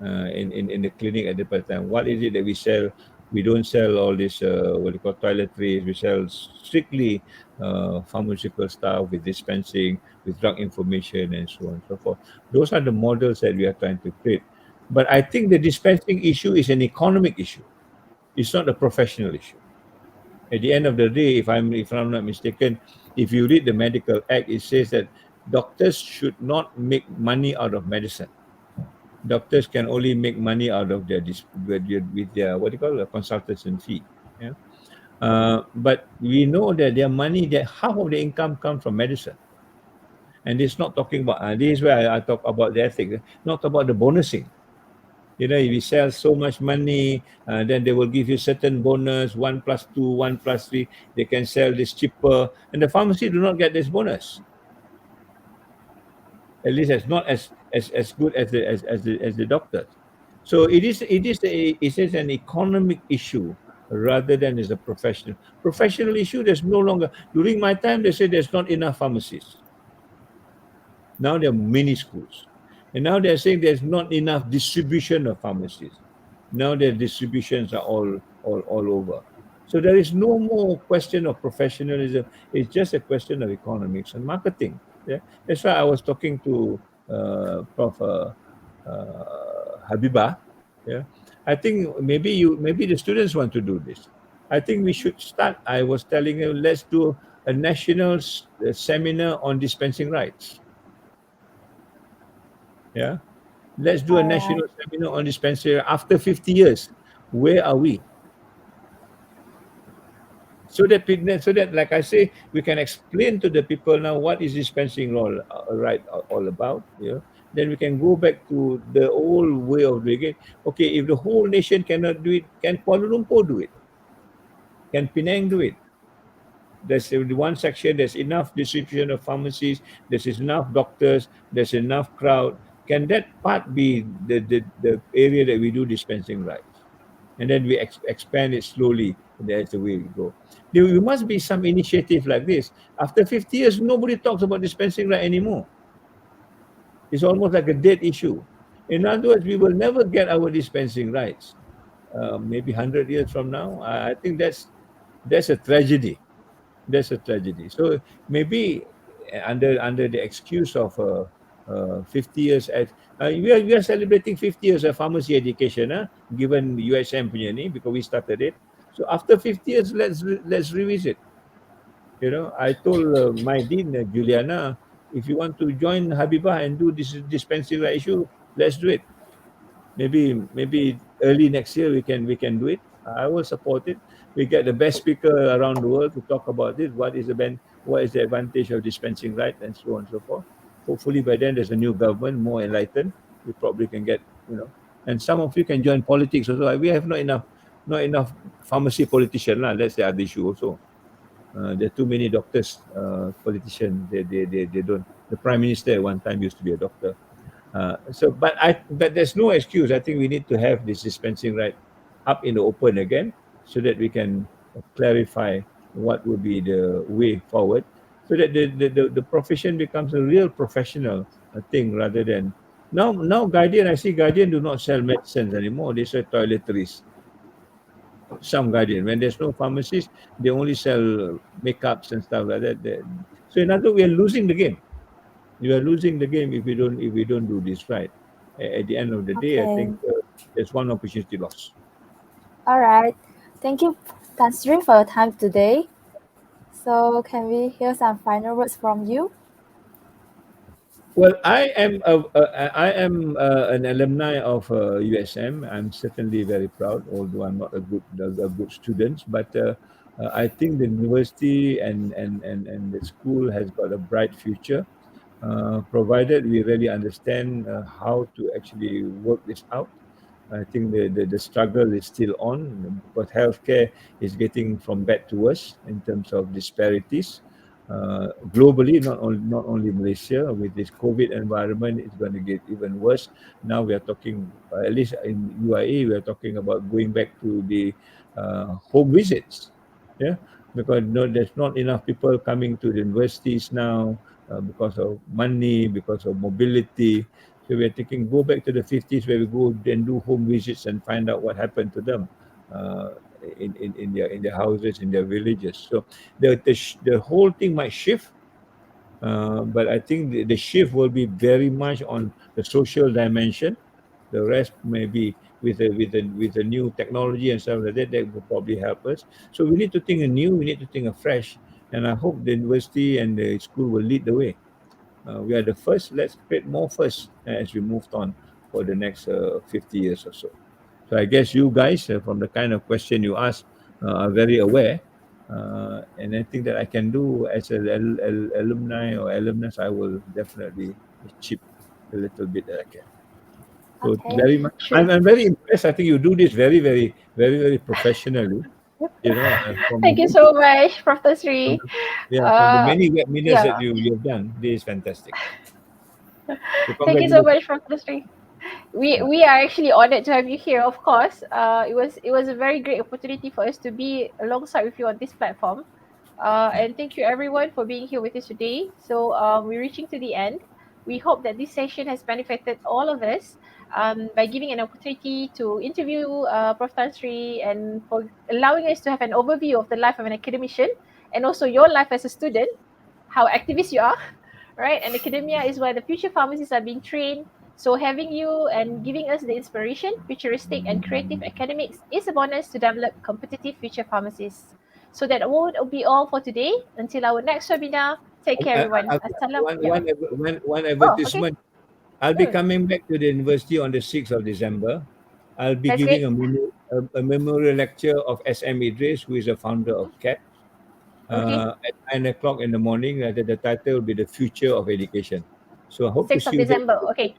in the clinic at the time. What is it that we sell? We don't sell all this what you call toiletries. We sell strictly pharmaceutical stuff with dispensing, with drug information, and so on and so forth. Those are the models that we are trying to create. But I think the dispensing issue is an economic issue. It's not a professional issue. At the end of the day, if I'm not mistaken, if you read the Medical Act, it says that doctors should not make money out of medicine. Doctors can only make money out of with their what do you call a consultation fee. Yeah. But we know that their money, that half of the income comes from medicine, and it's not talking about. This is where I talk about the ethics, not about the bonusing. If you sell so much money, then they will give you certain bonus, 1+2, 1+3. They can sell this cheaper, and the pharmacy do not get this bonus. At least it's not as good as the doctors. So it is an economic issue rather than as a professional issue. There's no longer, during my time they said there's not enough pharmacists. Now there are many schools, and now they're saying there's not enough distribution of pharmacies. Now their distributions are all over. So there is no more question of professionalism. It's just a question of economics and marketing. Yeah, that's why I was talking to Prof. Habibah. Yeah, I think maybe the students want to do this. I think we should start. I was telling you, let's do a national seminar on dispensing rights. Yeah, let's do a All right. national seminar on dispensary after 50 years. Where are we? So that like I say, we can explain to the people now what is dispensing right all about. Yeah. Then we can go back to the old way of doing it. Okay, if the whole nation cannot do it, can Kuala Lumpur do it? Can Penang do it? There's one section, there's enough distribution of pharmacies, there's enough doctors, there's enough crowd. Can that part be the area that we do dispensing rights? And then we expand it slowly. And that's the way we go. There must be some initiative like this. After 50 years, nobody talks about dispensing right anymore. It's almost like a dead issue. In other words, we will never get our dispensing rights. Maybe 100 years from now, I think that's a tragedy. That's a tragedy. So maybe under the excuse of 50 years at we are celebrating 50 years of pharmacy education, given USM punya ni, because we started it. So after 50 years, let's revisit. I told my dean Juliana, if you want to join Habibah and do this dispensing right issue, let's do it. Maybe early next year we can do it. I will support it. We get the best speaker around the world to talk about this. What is the advantage of dispensing right, and so on and so forth. Hopefully by then there's a new government more enlightened. We probably can get, and some of you can join politics also. We have not enough pharmacy politician lah. That's the other issue also. There are too many doctors, politicians. They don't. The prime minister at one time used to be a doctor. But there's no excuse. I think we need to have this dispensing right up in the open again, so that we can clarify what would be the way forward, so that the profession becomes a real professional thing, rather than now Guardian. I see Guardian do not sell medicines anymore. They sell toiletries. Some Guardian, when there's no pharmacies, they only sell makeups and stuff like that. So in other words, we are losing the game. You are losing the game if we don't do this right. At the end of the day, I Okay. think there's one opportunity lost. All right. Thank you, Tan Sri, for your time today. So can we hear some final words from you? Well, I am an alumni of USM. I'm certainly very proud, although I'm not a good student. But I think the university and the school has got a bright future, provided we really understand how to actually work this out. I think the struggle is still on, because healthcare is getting from bad to worse in terms of disparities. Globally, not only Malaysia. With this COVID environment, it's going to get even worse. Now we are talking, at least in UAE, we are talking about going back to the home visits. Yeah, because there's not enough people coming to the universities now, because of money, because of mobility. So we are thinking, go back to the 50s, where we go and do home visits and find out what happened to them, uh, in their houses, in their villages. So the whole thing might shift, but I think the shift will be very much on the social dimension. The rest may be with the new technology and stuff like that. That will probably help us. So we need to think anew. We need to think afresh, and I hope the university and the school will lead the way. We are the first. Let's create more first, as we moved on for the next 50 years or so. So I guess you guys, from the kind of question you ask, are very aware. And anything that I can do as an alumni or alumnus, I will definitely chip a little bit that I can. So Okay. very much, Sure. I'm very impressed. I think you do this very, very, very, very professionally. Thank you so much, Professor from Sri. the, yeah, from the Uh, many webinars yeah, that you've done, this is fantastic. So thank you so congratulations. much, Professor Sri. we Yeah. we are actually honored to have you here. Of course, it was a very great opportunity for us to be alongside with you on this platform. And thank you everyone for being here with us today. So we're reaching to the end. We hope that this session has benefited all of us by giving an opportunity to interview Prof. Tan Sri and for allowing us to have an overview of the life of an academician and also your life as a student, how activist you are, right? And academia is where the future pharmacists are being trained. So having you and giving us the inspiration, futuristic and creative academics is a bonus to develop competitive future pharmacists. So that would be all for today. Until our next webinar, take care everyone. Assalam. Yeah. One Oh, okay. advertisement. I'll be Hmm. coming back to the university on the 6th of December. I'll be That's giving great. a memorial lecture of SM Idris, who is the founder of CAT, Okay. at 9 o'clock in the morning. The title will be The Future of Education. So I hope to 6th see of you there. December. Okay.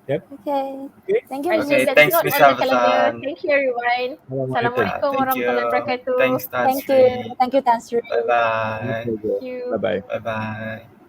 Yep. Okay. Okay. Thank you, Right. So Miss. Okay, let's thanks, note Miss on the calendar. Hafazan. Thank you everyone. Assalamualaikum. Assalamualaikum Thank you. warahmatullahi wabarakatuh. Thanks, Tan Thank you. Sri. Thank you, Tansri. Bye My bye. pleasure. Thank you. Bye bye. Bye bye.